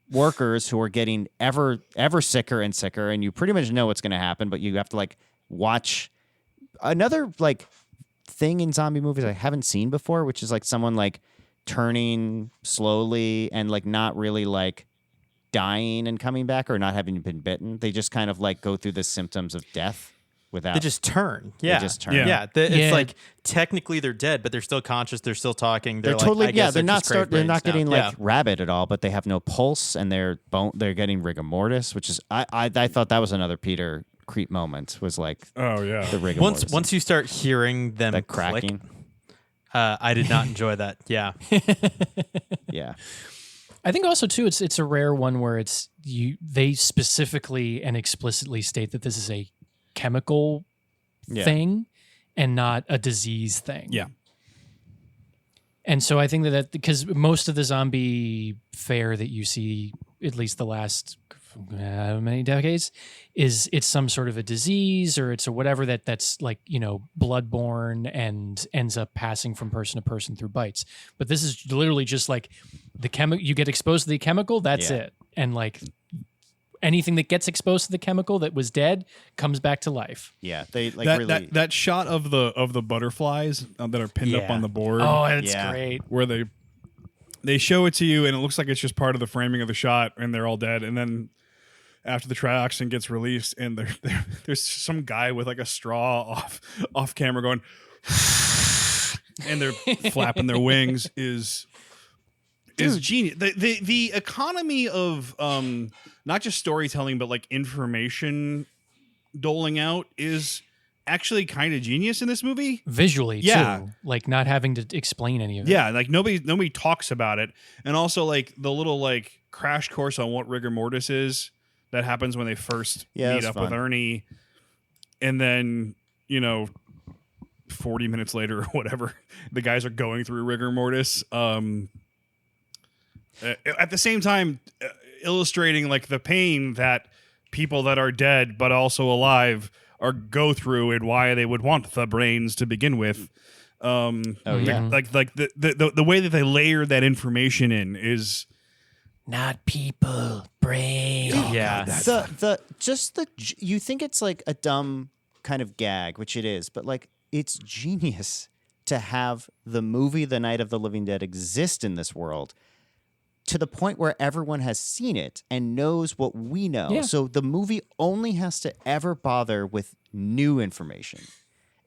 S8: workers who are getting ever sicker and sicker, and you pretty much know what's going to happen, but you have to like watch another like thing in zombie movies I haven't seen before, which is like someone like turning slowly and like not really like dying and coming back or not having been bitten. They just kind of like go through the symptoms of death without.
S10: They just turn. Yeah.
S8: They just turn.
S10: It's like technically they're dead, but they're still conscious. They're still talking.
S8: They're
S10: like,
S8: totally
S10: I guess
S8: They're not
S10: just
S8: They're not
S10: now.
S8: getting like rabid at all, but they have no pulse and they're getting rigor mortis, which is I thought that was another Peter creep moment. Was like the rigor mortis.
S10: Once you start hearing them
S8: the cracking.
S10: I did not enjoy that. Yeah.
S8: Yeah.
S9: I think also too, it's a rare one where they specifically and explicitly state that this is a chemical thing and not a disease thing.
S7: Yeah.
S9: And so I think that because most of the zombie fare that you see, at least the last many decades, it's some sort of a disease or it's a whatever that's like, bloodborne and ends up passing from person to person through bites. But this is literally just like you get exposed to the chemical, that's it. And like anything that gets exposed to the chemical that was dead comes back to life.
S8: Yeah, they like
S7: that shot of the butterflies that are pinned up on the board.
S9: Oh, that's great.
S7: Where they show it to you and it looks like it's just part of the framing of the shot and they're all dead. And then after the trioxin gets released and there's some guy with like a straw off camera going and they're flapping their wings is genius. The economy of not just storytelling but like information doling out is actually kind of genius in this movie.
S9: Visually too. Like not having to explain any of it.
S7: Yeah, like nobody talks about it. And also like the little like crash course on what rigor mortis is that happens when they first meet up with Ernie. And then, 40 minutes later or whatever, the guys are going through rigor mortis. At the same time, illustrating like the pain that people that are dead but also alive go through and why they would want the brains to begin with. Like the way that they layer that information in is
S9: not people, brains.
S8: You think it's like a dumb kind of gag, which it is, but like it's genius to have the movie The Night of the Living Dead exist in this world to the point where everyone has seen it and knows what we know.
S9: Yeah.
S8: So the movie only has to ever bother with new information.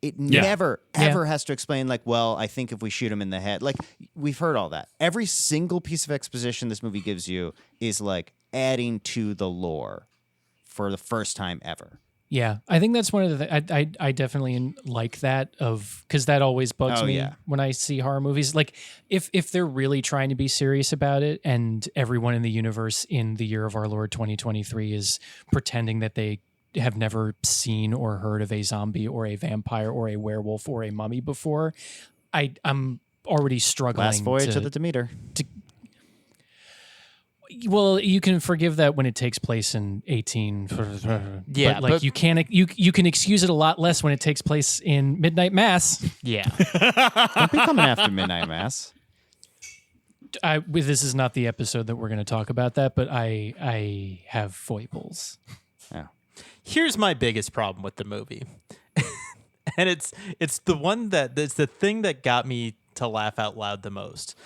S8: It never, ever has to explain, like, well, I think if we shoot him in the head. Like, we've heard all that. Every single piece of exposition this movie gives you is, like, adding to the lore for the first time ever.
S9: Yeah, I think that's one of the I definitely like that because that always bugs me when I see horror movies. Like if they're really trying to be serious about it and everyone in the universe in the year of our Lord 2023 is pretending that they have never seen or heard of a zombie or a vampire or a werewolf or a mummy before, I'm already struggling.
S8: Last Voyage of the Demeter.
S9: Well, you can forgive that when it takes place in 18.
S10: Yeah,
S9: but you can excuse it a lot less when it takes place in Midnight Mass.
S10: Yeah.
S8: Don't be coming after Midnight Mass.
S9: This is not the episode that we're going to talk about that, but I have foibles.
S8: Yeah.
S10: Here's my biggest problem with the movie. And it's the thing that got me to laugh out loud the most.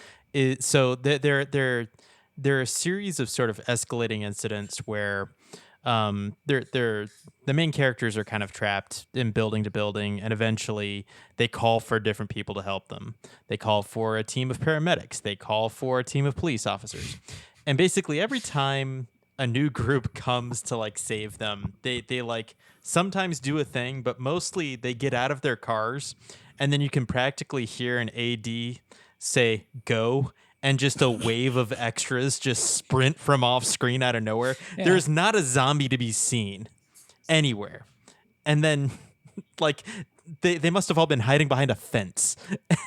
S10: So there are a series of sort of escalating incidents where the main characters are kind of trapped in building to building, and eventually they call for different people to help them. They call for a team of paramedics. They call for a team of police officers. And basically every time a new group comes to like save them, they like sometimes do a thing, but mostly they get out of their cars, and then you can practically hear an AD say go, and just a wave of extras just sprint from off screen out of nowhere.
S9: Yeah.
S10: There's not a zombie to be seen anywhere. And then like they must have all been hiding behind a fence.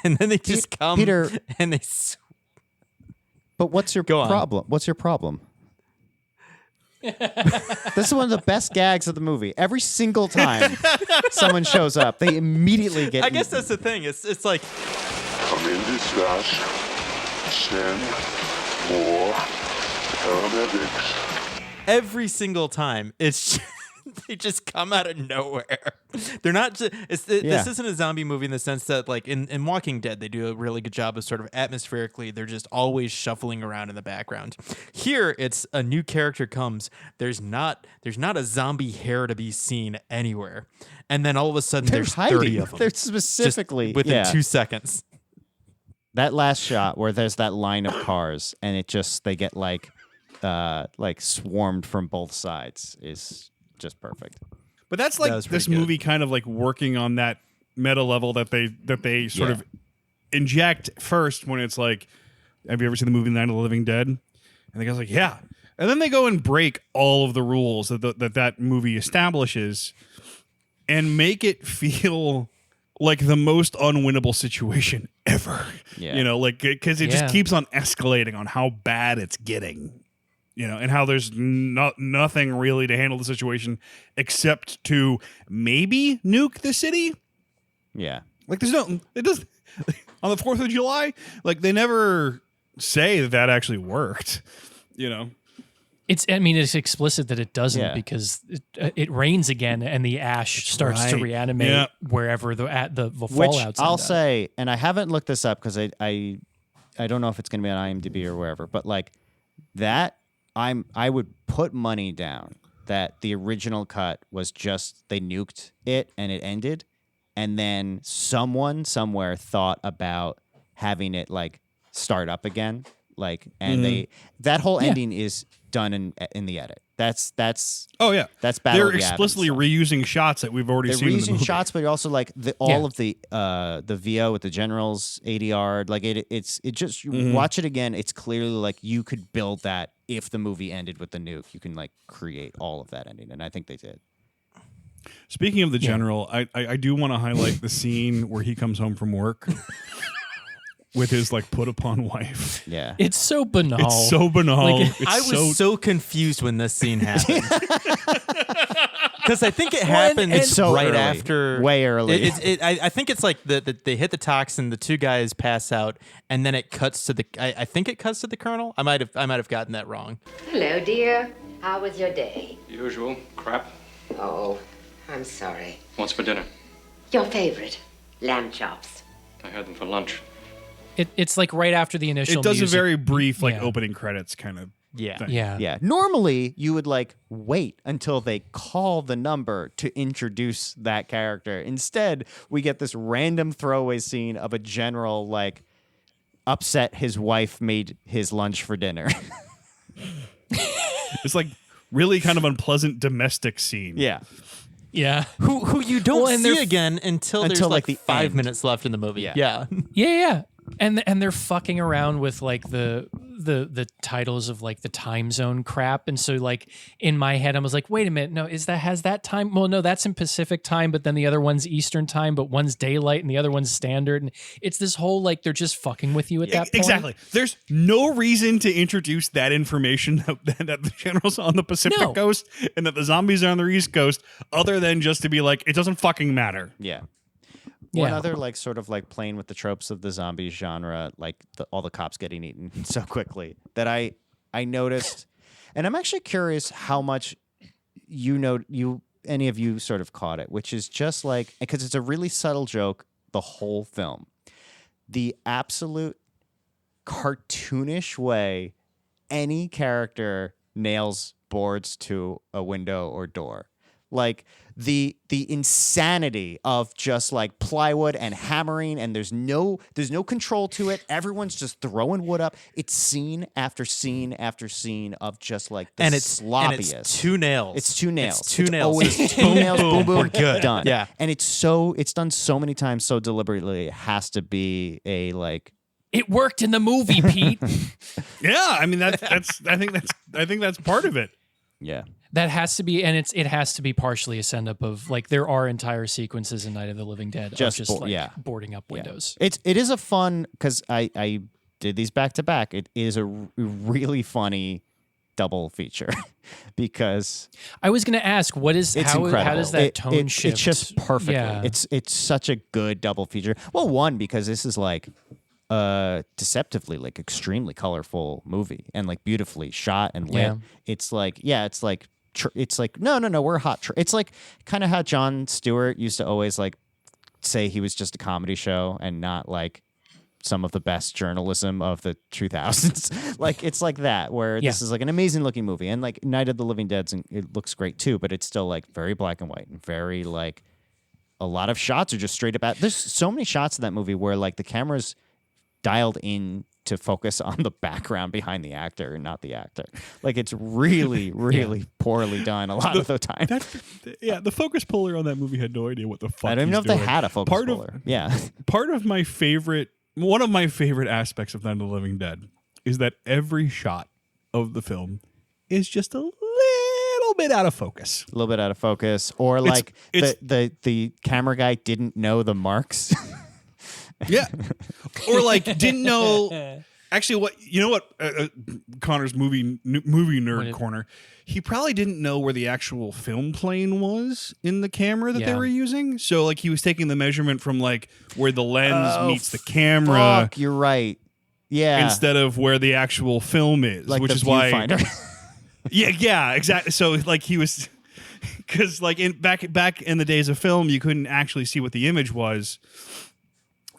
S10: And then they just come
S8: Peter,
S10: and they
S8: But what's your problem? What's your problem? This is one of the best gags of the movie. Every single time someone shows up, they immediately get
S10: I guess that's the thing. It's like
S14: I'm in distress. Send more paramedics.
S10: every single time it's they just come out of nowhere. They're not just this isn't a zombie movie in the sense that like in Walking Dead they do a really good job of sort of atmospherically they're just always shuffling around in the background. Here it's a new character comes, there's not a zombie hair to be seen anywhere, and then all of a sudden there's 30 of them.
S8: They're specifically
S10: just within 2 seconds.
S8: That last shot where there's that line of cars and they get like swarmed from both sides is just perfect.
S7: But that's like this movie kind of like working on that meta level that they sort of inject first when it's like, have you ever seen the movie Night of the Living Dead? And the guy's like, yeah. And then they go and break all of the rules that movie establishes and make it feel like the most unwinnable situation ever.
S8: Yeah.
S7: You know, like, because it just keeps on escalating on how bad it's getting. You know, and how there's nothing really to handle the situation except to maybe nuke the city.
S8: Yeah.
S7: Like it does on the 4th of July, like they never say that actually worked, you know.
S9: It's explicit that it doesn't because it rains again and the ash starts to reanimate wherever the fallout's.
S8: Which I'll say, and I haven't looked this up because I don't know if it's going to be on IMDb or wherever, but like that. I would put money down that the original cut was just they nuked it and it ended, and then someone somewhere thought about having it like start up again, like that whole ending is done in the edit. That's that's Battle
S7: They're
S8: of the
S7: explicitly reusing shots that we've already seen.
S8: They're
S7: in the
S8: reusing
S7: movie.
S8: shots, but also like all of the VO with the general's ADR, like it just watch it again. It's clearly like you could build that if the movie ended with the nuke. You can like create all of that ending, and I think they did.
S7: Speaking of the general, I do want to highlight the scene where he comes home from work with his like put upon wife.
S8: Yeah.
S9: It's so banal.
S7: It's so banal.
S10: Like, I was so confused when this scene happened. Because I think it happened right after.
S8: Way early.
S10: I think it's like they hit the toxin, the two guys pass out, and then it cuts to the. I think it cuts to the colonel. I might have gotten that wrong.
S15: Hello, dear. How was your day?
S6: Usual crap.
S15: Oh, I'm sorry.
S6: What's for dinner?
S15: Your favorite, lamb chops.
S6: I had them for lunch.
S9: It's like right after the initial.
S7: It does
S9: music.
S7: a very brief like opening credits kind of. thing.
S8: Yeah. Normally, you would like wait until they call the number to introduce that character. Instead, we get this random throwaway scene of a general like upset his wife made his lunch for dinner.
S7: It's like really kind of unpleasant domestic scene.
S8: Yeah.
S9: Yeah.
S10: Who you don't see again until there's like
S8: the
S10: 5
S8: end.
S10: minutes left in the movie. Yeah.
S9: Yeah. And they're fucking around with like the titles of like the time zone crap, and so like in my head I was like, wait a minute, no, has that time? Well, no, that's in Pacific time, but then the other one's Eastern time, but one's daylight and the other one's standard, and it's this whole like they're just fucking with you at that point.
S7: Exactly. There's no reason to introduce that information that the general's on the Pacific coast and that the zombies are on the East Coast, other than just to be like, it doesn't fucking matter.
S8: Yeah. One
S9: Yeah.
S8: other like sort of like playing with the tropes of the zombie genre, like all the cops getting eaten so quickly that I noticed, and I'm actually curious how much any of you sort of caught it, which is just like, because it's a really subtle joke the whole film, the absolute cartoonish way any character nails boards to a window or door. Like the insanity of just like plywood and hammering, and there's no control to it. Everyone's just throwing wood up. It's scene after scene after scene of just like the sloppiest.
S10: And it's 2 nails.
S8: It's 2 nails.
S10: It's 2 nails.
S8: Always 2 nails. Boom, boom.
S10: We're good.
S8: Done.
S10: Yeah.
S8: And it's done so many times so deliberately. It has to be a like.
S9: It worked in the movie, Pete.
S7: Yeah, I mean I think that's part of it.
S8: Yeah.
S9: That has to be, and it has to be partially a send up of like there are entire sequences in Night of the Living Dead of just boarding up windows.
S8: It is a fun, because I did these back to back. It is a really funny double feature because
S9: I was going to ask, how does that tone shift?
S8: It's just perfectly.
S9: Yeah.
S8: It's such a good double feature. Well, one, because this is like deceptively like extremely colorful movie and like beautifully shot and lit.
S9: Yeah.
S8: It's like no, we're hot. It's like kind of how Jon Stewart used to always like say he was just a comedy show and not like some of the best journalism of the 2000s. Like it's like that, where this is like an amazing looking movie, and like Night of the Living Dead, it looks great too, but it's still like very black and white and very like a lot of shots are just straight up there's so many shots in that movie where like the camera's dialed in to focus on the background behind the actor and not the actor. Like it's really, really poorly done a lot of the time.
S7: The focus puller on that movie had no idea what the fuck.
S8: I don't even know if they had a focus puller.
S7: Part of one of my favorite aspects of Night of the Living Dead is that every shot of the film is just a little bit out of focus.
S8: A little bit out of focus, or like the camera guy didn't know the marks.
S7: Yeah, or like didn't know. Actually, Connor's movie nerd corner. He probably didn't know where the actual film plane was in the camera that they were using. So like he was taking the measurement from like where the lens meets the camera.
S8: Fuck, you're right. Yeah,
S7: instead of where the actual film is,
S8: like
S7: which
S8: the
S7: is why.
S8: Yeah,
S7: exactly. So like he was, because like back in the days of film, you couldn't actually see what the image was.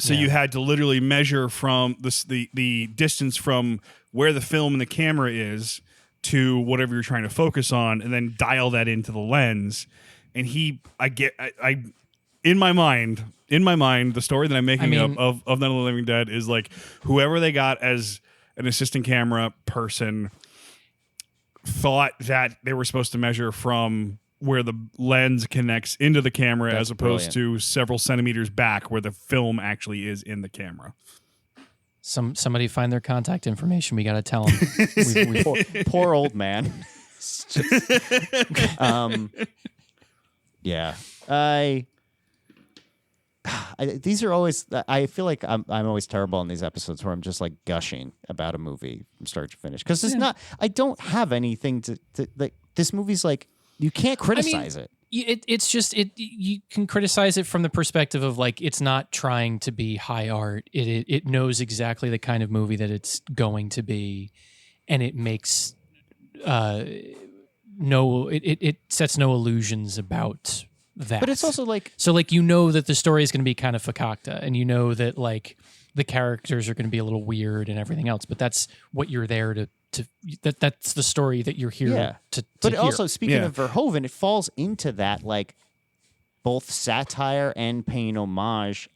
S7: So you had to literally measure from the distance from where the film and the camera is to whatever you're trying to focus on, and then dial that into the lens. And in my mind, the story that I'm making up of Night of the Living Dead is like whoever they got as an assistant camera person thought that they were supposed to measure from where the lens connects into the camera as opposed to several centimeters back where the film actually is in the camera.
S9: Somebody find their contact information. We got to tell them.
S8: Poor old man. Yeah. These are always. I feel like I'm always terrible in these episodes where I'm just like gushing about a movie from start to finish, because it's not. I don't have anything to like. This movie's like. You can't criticize it.
S9: It's just you can criticize it from the perspective of like it's not trying to be high art. It knows exactly the kind of movie that it's going to be, and it makes it sets no illusions about that.
S8: But it's also like
S9: so like you know that the story is going to be kind of fakakta, and you know that like the characters are going to be a little weird and everything else. But that's what you're there to that's the story that you're here to
S8: But
S9: hear.
S8: also, speaking of Verhoeven, it falls into that, like, both satire and paying homage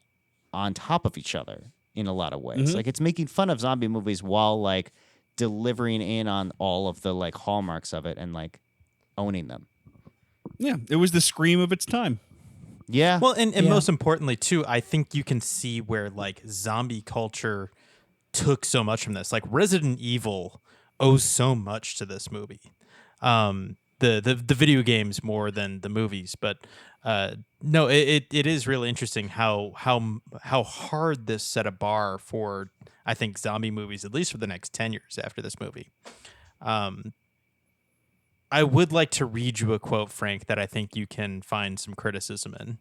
S8: on top of each other in a lot of ways.
S7: Mm-hmm.
S8: Like, it's making fun of zombie movies while, like, delivering in on all of the, like, hallmarks of it and, like, owning them.
S7: Yeah, it was the scream of its time.
S8: Yeah.
S10: Well, and most importantly, too, I think you can see where, like, zombie culture took so much from this. Like, Resident Evil owes so much to this movie. The video games more than the movies, but no, it is really interesting how hard this set a bar for, I think, zombie movies, at least for the next 10 years after this movie. I would like to read you a quote, Frank, that I think you can find some criticism in.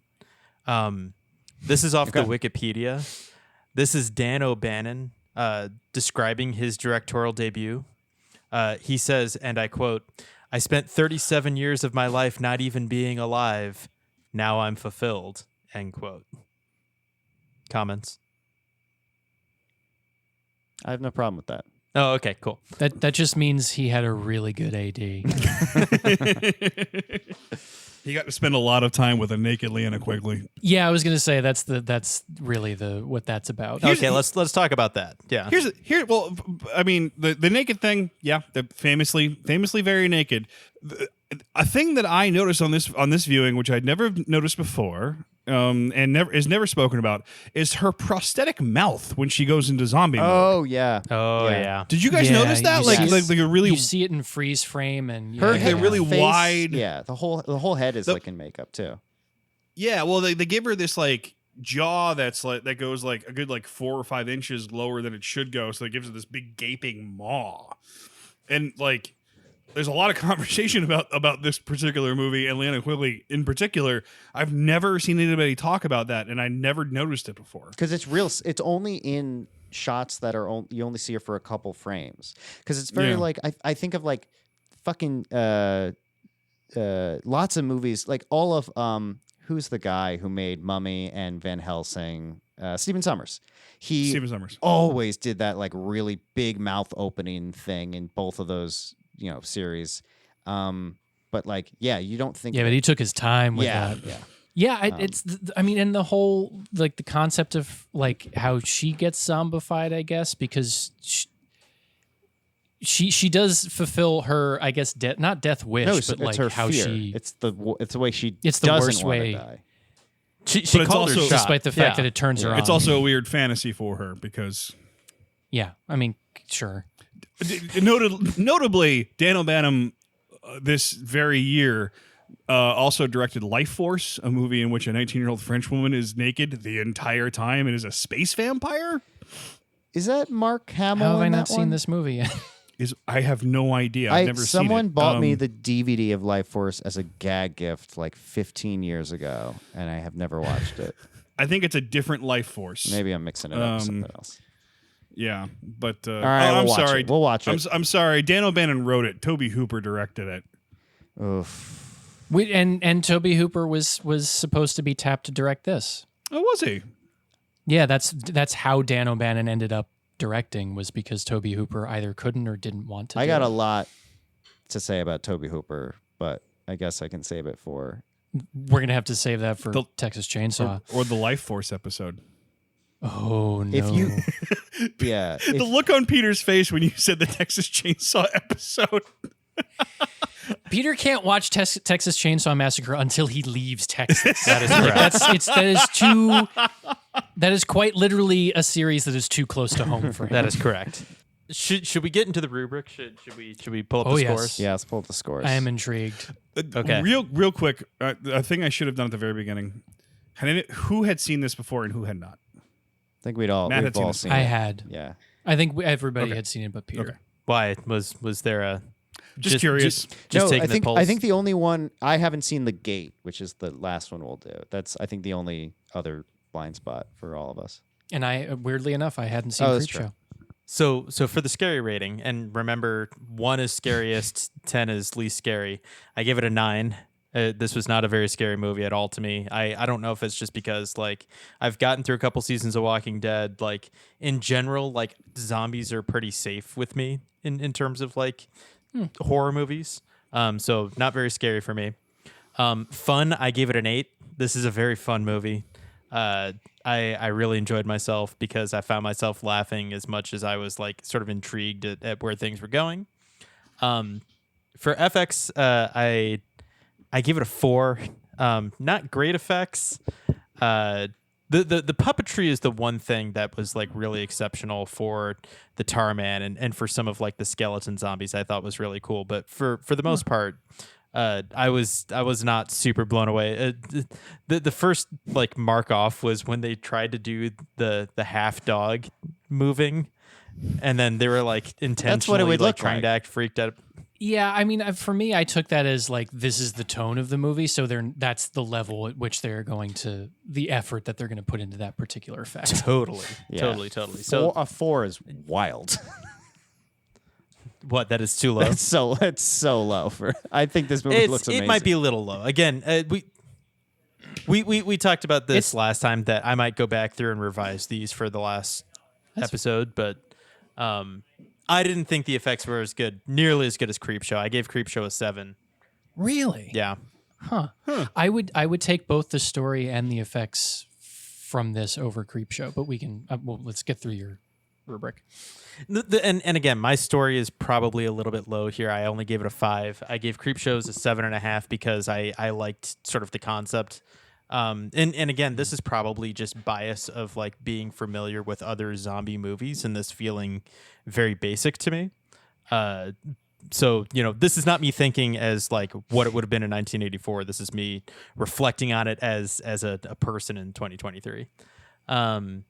S10: This is off the Wikipedia. This is Dan O'Bannon describing his directorial debut. He says, and I quote, "I spent 37 years of my life not even being alive. Now I'm fulfilled." End quote. Comments?
S8: I have no problem with that.
S10: Oh, okay, cool.
S9: That just means he had a really good AD.
S7: He got to spend a lot of time with a naked Leanna Quigley.
S9: Yeah, I was gonna say that's really what that's about.
S10: Okay, let's talk about that. Yeah.
S7: Well, I mean, the naked thing, yeah, they're famously very naked. A thing that I noticed on this viewing, which I'd never noticed before, and is never spoken about, is her prosthetic mouth when she goes into zombie mode.
S8: Oh yeah.
S10: Oh yeah.
S7: Did you guys notice that? Like a really,
S9: you see it in freeze frame, and
S8: her
S7: they're really
S8: face,
S7: wide.
S8: Yeah, the whole head is like in makeup too.
S7: Yeah, well, they give her this like jaw that goes like a good 4 or 5 inches lower than it should go, so it gives her this big gaping maw, and like. There's a lot of conversation about this particular movie and Leanna Quigley in particular. I've never seen anybody talk about that, and I never noticed it before.
S8: Because it's real. It's only in shots that are you only see her for a couple frames. Because it's very like I think of like fucking lots of movies, like all of who's the guy who made Mummy and Van Helsing? Stephen Sommers. Stephen Sommers always did that like really big mouth opening thing in both of those series. But like, yeah, you don't think.
S9: Yeah, but he took his time with that. Yeah. It's. I mean, and the whole like the concept of like how she gets zombified, I guess, because she does fulfill her, I guess, not death wish,
S8: no,
S9: but like
S8: her
S9: how
S8: fear.
S9: she.
S8: It's the way she.
S9: It's the
S8: doesn't
S9: worst
S8: want to
S9: way.
S8: die.
S10: She
S7: called her
S10: shot,
S9: despite the fact that it turns her on.
S7: It's also a weird fantasy for her because.
S9: Yeah, I mean, sure.
S7: Notably, Dan O'Bannon this very year also directed Life Force, a movie in which a 19-year-old French woman is naked the entire time and is a space vampire.
S8: Is that Mark Hamill?
S9: How have I
S8: in
S9: not
S8: that
S9: seen
S8: one?
S9: this movie yet?
S7: I have no idea. I've never seen it.
S8: Someone bought me the DVD of Life Force as a gag gift like 15 years ago, and I have never watched it.
S7: I think it's a different Life Force.
S8: Maybe I'm mixing it up with something else.
S7: Yeah, but
S8: all right,
S7: I'm
S8: we'll
S7: sorry.
S8: We'll watch it.
S7: I'm sorry. Dan O'Bannon wrote it. Toby Hooper directed it.
S8: Oof.
S9: And Toby Hooper was supposed to be tapped to direct this.
S7: Oh, was he?
S9: Yeah, that's how Dan O'Bannon ended up directing, was because Toby Hooper either couldn't or didn't want to.
S8: I got a lot to say about Toby Hooper, but I guess I can save it for.
S9: We're gonna have to save that for Texas Chainsaw
S7: or the Life Force episode.
S9: Oh no!
S8: If you, yeah,
S7: the look on Peter's face when you said the Texas Chainsaw episode.
S9: Peter can't watch Texas Chainsaw Massacre until he leaves Texas.
S10: That is correct.
S9: That is quite literally a series that is too close to home for him.
S10: That is correct. Should we get into the rubric? Should we pull up the scores?
S8: Yeah, let's pull up the scores.
S9: I am intrigued.
S10: Okay.
S7: Real quick, a thing I should have done at the very beginning. Who had seen this before and who had not?
S8: I think we'd all.
S7: Matt
S8: we've
S7: had
S8: all
S7: seen
S8: seen
S9: I
S8: it.
S9: had.
S8: Yeah.
S9: I think everybody had seen it, but Peter.
S7: Okay.
S10: Why was there a?
S7: Just curious.
S10: Just
S8: no,
S10: taking
S8: I think the only one I haven't seen The Gate, which is the last one we'll do. That's I think the only other blind spot for all of us.
S9: And I, weirdly enough, I hadn't seen
S8: that's
S9: Creepshow.
S10: So for the scary rating, and remember, 1 is scariest, 10 is least scary. I give it a 9. This was not a very scary movie at all to me. I don't know if it's just because like I've gotten through a couple seasons of Walking Dead. Like in general, like zombies are pretty safe with me in terms of like horror movies. So not very scary for me. Fun, I gave it an 8. This is a very fun movie. I really enjoyed myself because I found myself laughing as much as I was like sort of intrigued at where things were going. For FX, I give it a 4. Not great effects. The puppetry is the one thing that was like really exceptional for the Tar Man and for some of like the skeleton zombies I thought was really cool. But for the most part, I was not super blown away. The first like mark off was when they tried to do the half dog moving, and then they were like intentionally
S8: what it would
S10: like
S8: look
S10: trying
S8: like.
S10: to act freaked out.
S9: Yeah, I mean, for me, I took that as like this is the tone of the movie, so that's the level at which they're going to the effort that they're going to put into that particular effect.
S10: Totally. So
S8: a 4 is wild.
S10: What? That is too low.
S8: It's so low for. I think this movie looks amazing.
S10: It might be a little low. Again, we talked about this last time that I might go back through and revise these for the last episode, but I didn't think the effects were nearly as good as Creepshow. I gave Creepshow a 7.
S9: Really?
S10: Yeah.
S9: Huh. I would take both the story and the effects from this over Creepshow, but we can let's get through your rubric.
S10: And again, my story is probably a little bit low here. I only gave it a 5. I gave Creepshows a 7.5 because I liked sort of the concept. And again, this is probably just bias of like being familiar with other zombie movies and this feeling very basic to me. So, this is not me thinking as like what it would have been in 1984. This is me reflecting on it as a person in 2023. And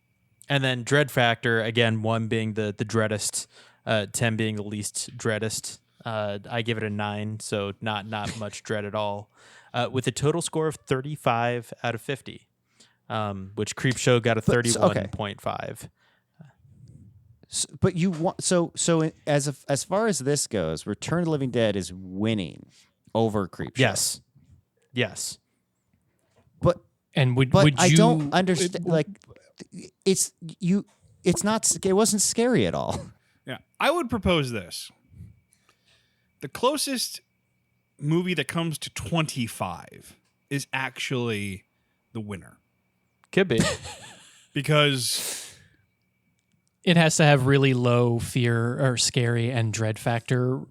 S10: then dread factor, again, 1 being the dreadest, 10 being the least dreadest. I give it a 9, so not much dread at all. With a total score of 35 out of 50, which Creepshow got a 31.5.
S8: But you want so as far as this goes, Return of the Living Dead is winning over Creepshow.
S10: Yes.
S8: But
S9: would
S8: I
S9: you,
S8: don't understand. Like, it's not. It wasn't scary at all.
S7: Yeah, I would propose this. The closest movie that comes to 25 is actually the winner.
S10: Could be.
S7: Because
S9: it has to have really low fear or scary and dread factor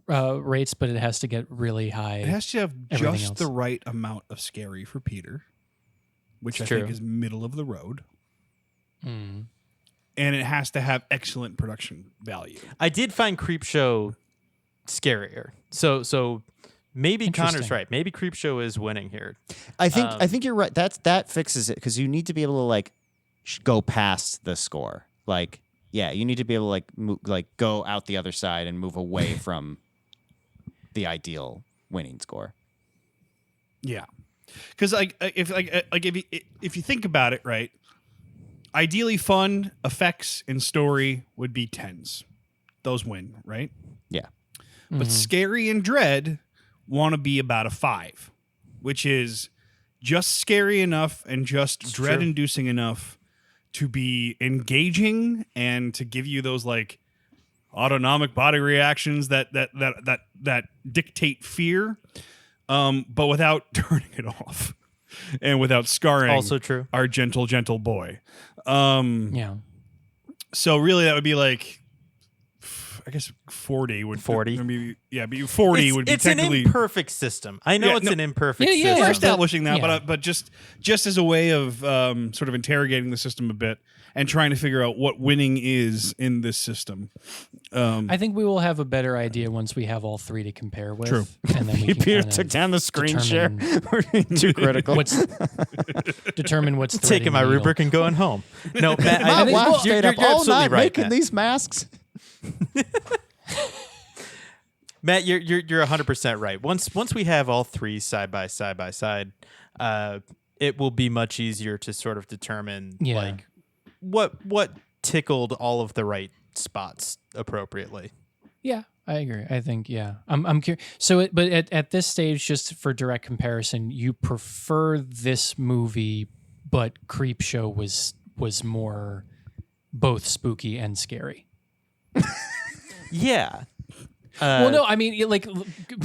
S9: rates, but it has to get really high.
S7: it has to have just the right amount of scary for Peter, which I think is middle of the road.
S9: Mm.
S7: And it has to have excellent production value.
S10: I did find Creepshow scarier. So maybe Connor's right. Maybe Creepshow is winning here.
S8: I think you're right. That fixes it because you need to be able to like go past the score. Like, yeah, you need to be able to go out the other side and move away from the ideal winning score.
S7: Yeah, because if you think about it, right, ideally fun effects and story would be 10s. Those win, right?
S8: Yeah.
S7: But scary and dread want to be about a 5, which is just scary enough and just dread-inducing enough to be engaging and to give you those like autonomic body reactions that dictate fear, but without turning it off and without scarring.
S10: Also true.
S7: Our gentle boy.
S9: Yeah.
S7: So really, that would be like, I guess 40 would
S10: 40.
S7: Maybe, yeah, but 40 would be
S10: it's
S7: technically
S10: an imperfect system. I know an imperfect system.
S7: We're establishing that, but just as a way of sort of interrogating the system a bit and trying to figure out what winning is in this system.
S9: I think we will have a better idea once we have all 3 to compare with.
S7: True.
S9: And then we can
S8: Peter took down the screen share.
S9: determine
S8: We're being too critical.
S9: determine what's
S10: Taking my rubric and going home. No, Matt, I think
S8: Matt stayed up all
S10: absolutely
S8: night
S10: right,
S8: making
S10: Matt.
S8: these masks.
S10: Matt, you're 100% right. Once we have all 3 side by side, it will be much easier to sort of determine like what tickled all of the right spots appropriately.
S9: Yeah, I agree. I think I'm curious. So, but at this stage, just for direct comparison, you prefer this movie, but Creepshow was more both spooky and scary.
S10: Yeah.
S9: Well, no, I mean, like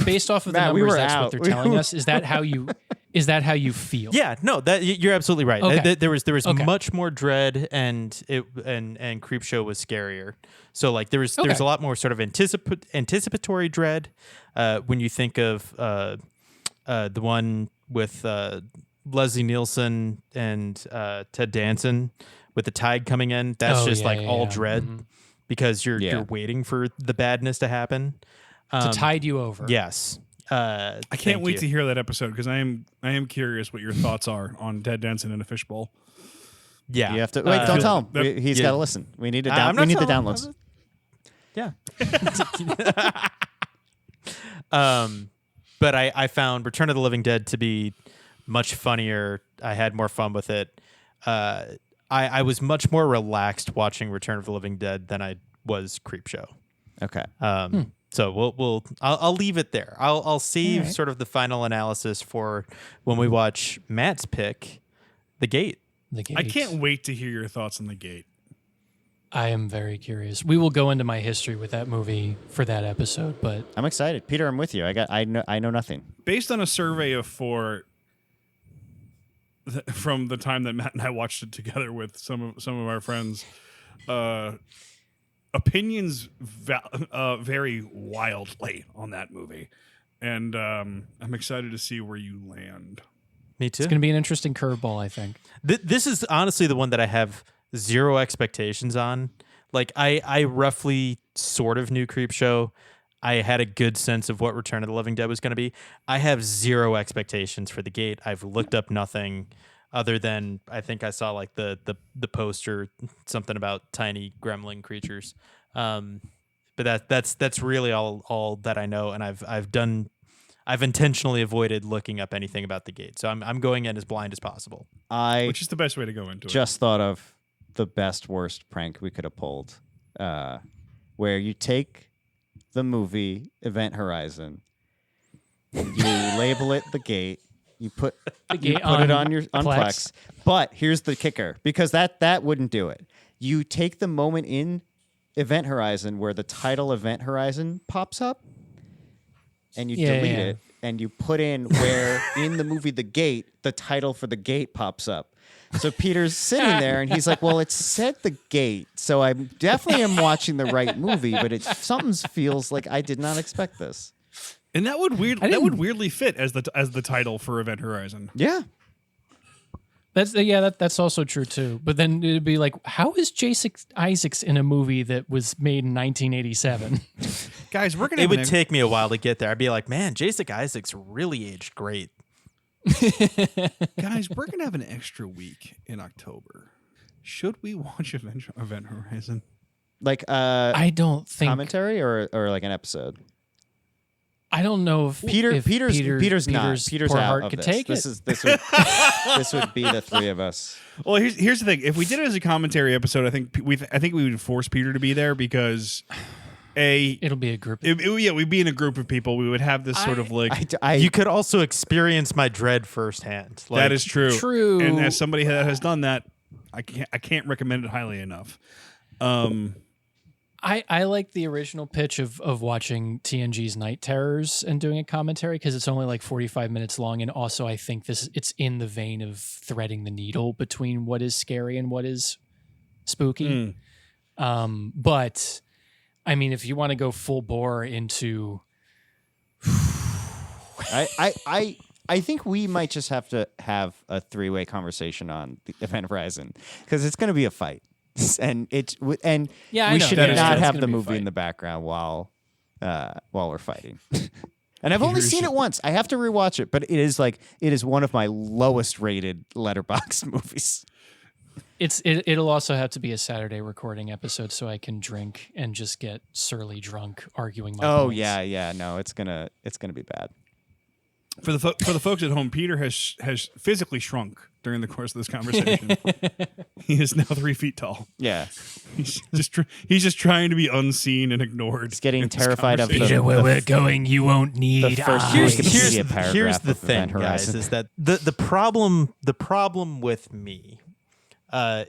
S9: based off of the
S8: Matt, we
S9: numbers,
S8: were
S9: that's
S8: out.
S9: what they're telling us. Is that how you feel?
S10: Yeah, no, that you're absolutely right.
S9: Okay.
S10: There was much more dread, and Creepshow was scarier. So like there was a lot more sort of anticipatory dread when you think of the one with Leslie Nielsen and Ted Danson with the tide coming in. That's all dread because you're waiting for the badness to happen
S9: to tide you over.
S10: Yes.
S7: I can't wait to hear that episode because I am curious what your thoughts are on Ted Danson in a fishbowl.
S10: Yeah,
S8: you have to wait. Don't tell him. He's got to listen. We need to we need the downloads.
S10: Yeah. But I found Return of the Living Dead to be much funnier. I had more fun with it. I was much more relaxed watching Return of the Living Dead than I was Creepshow.
S8: Okay.
S10: So I'll leave it there. I'll save sort of the final analysis for when we watch Matt's pick, The Gate.
S7: I can't wait to hear your thoughts on The Gate.
S9: I am very curious. We will go into my history with that movie for that episode, but
S8: I'm excited. Peter, I'm with you. I know nothing.
S7: Based on a survey of four from the time that Matt and I watched it together with some of our friends, opinions vary wildly on that movie, and I'm excited to see where you land.
S10: Me too.
S9: It's going to be an interesting curveball, I think.
S10: This is honestly the one that I have zero expectations on. Like I roughly sort of knew Creepshow. I had a good sense of what Return of the Living Dead was going to be. I have zero expectations for The Gate. I've looked up nothing other than I think I saw like the poster, something about tiny gremlin creatures. But that's really all that I know, and I've intentionally avoided looking up anything about The Gate. So I'm going in as blind as possible.
S7: Which is the best way to go into it.
S8: Just thought of the best worst prank we could have pulled, where you take the movie Event Horizon, you label it The Gate, you put it on your Plex. But here's the kicker, because that wouldn't do it. You take the moment in Event Horizon where the title Event Horizon pops up, and you delete it, and you put in where in the movie The Gate, the title for The Gate pops up. So Peter's sitting there, and he's like, well, it said The Gate, so I definitely am watching the right movie, but something feels like I did not expect this.
S7: And that would weirdly fit as the title for Event Horizon.
S8: Yeah.
S9: That's also true too. But then it'd be like, how is Jason Isaacs in a movie that was made in 1987?
S7: Guys, we're gonna.
S10: It would take me a while to get there. I'd be like, man, Jason Isaacs really aged great.
S7: Guys, we're gonna have an extra week in October. Should we watch Event Horizon?
S8: Like
S9: I don't think
S8: commentary or like an episode.
S9: I don't know if
S8: Peter's not. Peter's
S9: poor
S8: out
S9: heart
S8: of
S9: could
S8: this.
S9: take
S8: this
S9: it.
S8: is this would be the three of us.
S7: Well, here's the thing. If we did it as a commentary episode, I think we would force Peter to be there because
S9: it'll be a group.
S7: We'd be in a group of people. We would have this sort of like.
S10: You could also experience my dread firsthand.
S7: That is true.
S9: True.
S7: And as somebody that has done that, I can't recommend it highly enough.
S9: I like the original pitch of watching TNG's Night Terrors and doing a commentary because it's only like 45 minutes long, and also I think it's in the vein of threading the needle between what is scary and what is spooky. But I mean, if you want to go full bore into,
S8: I think we might just have to have a three-way conversation on the Event Horizon because it's going to be a fight. And we should not have the movie in the background while we're fighting. And I've only seen it once. I have to rewatch it, but it is one of my lowest rated Letterboxd movies.
S9: It'll also have to be a Saturday recording episode so I can drink and just get surly drunk arguing my points.
S8: No, it's gonna be bad.
S7: For the folks at home, Peter has physically shrunk during the course of this conversation. He is now 3 feet tall.
S8: Yeah,
S7: he's just trying to be unseen and ignored.
S8: He's getting terrified of
S9: Peter, where we're going, you won't need.
S10: Here's the thing, guys, is that the problem with me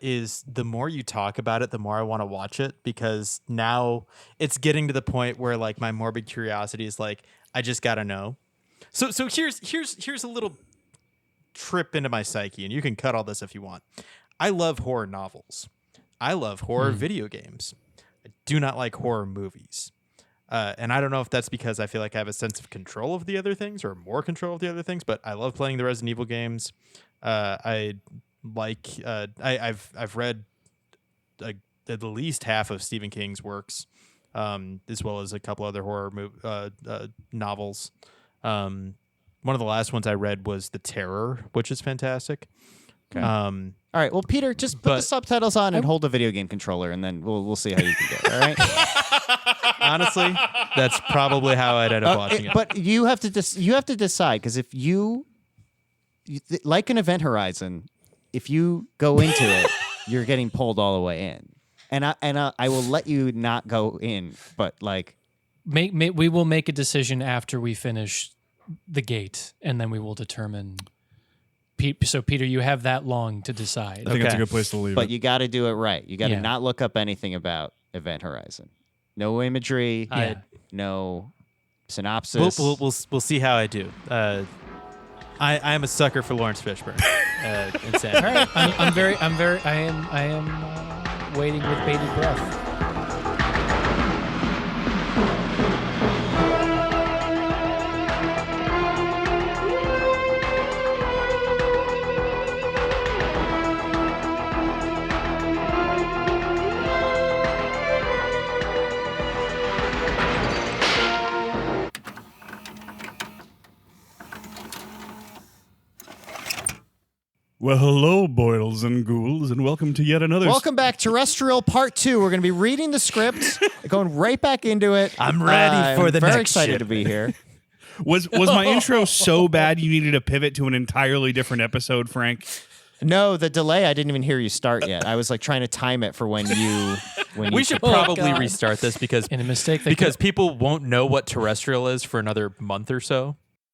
S10: is the more you talk about it, the more I want to watch it, because now it's getting to the point where like my morbid curiosity is like, I just gotta know. So here's a little trip into my psyche, and you can cut all this if you want. I love horror novels. I love horror video games. I do not like horror movies. And I don't know if that's because I feel like I have a sense of control of the other things or more control of the other things, but I love playing the Resident Evil games. I've read at least half of Stephen King's works, as well as a couple other horror novels. One of the last ones I read was The Terror, which is fantastic.
S8: Okay. All right. Well, Peter, just put the subtitles on and hold the video game controller, and then we'll see how you can do it. All right.
S10: Honestly, that's probably how I'd end up watching it.
S8: But you have to decide, because if you like an Event Horizon, if you go into it, you're getting pulled all the way in, and I will let you not go in, but like
S9: we will make a decision after we finish the gate, and then we will determine. So, Peter, you have that long to decide.
S7: I think that's a good place to leave it.
S8: But you got to do it right. You got to not look up anything about Event Horizon. No imagery. No synopsis.
S10: We'll see how I do. I am a sucker for Lawrence Fishburne.
S9: All right, I am waiting with bated breath.
S7: Well, hello, boils and ghouls, and welcome to yet another...
S8: Welcome back, Terrestrial Part 2. We're going to be reading the script, going right back into it.
S10: I'm ready for the
S8: very
S10: next
S8: excited
S10: shit.
S8: to be here.
S7: Was my intro so bad you needed to pivot to an entirely different episode, Frank?
S8: No, the delay, I didn't even hear you start yet. I was like trying to time it for when you...
S10: We should probably restart this because
S9: in a mistake
S10: because people won't know what terrestrial is for another month or so.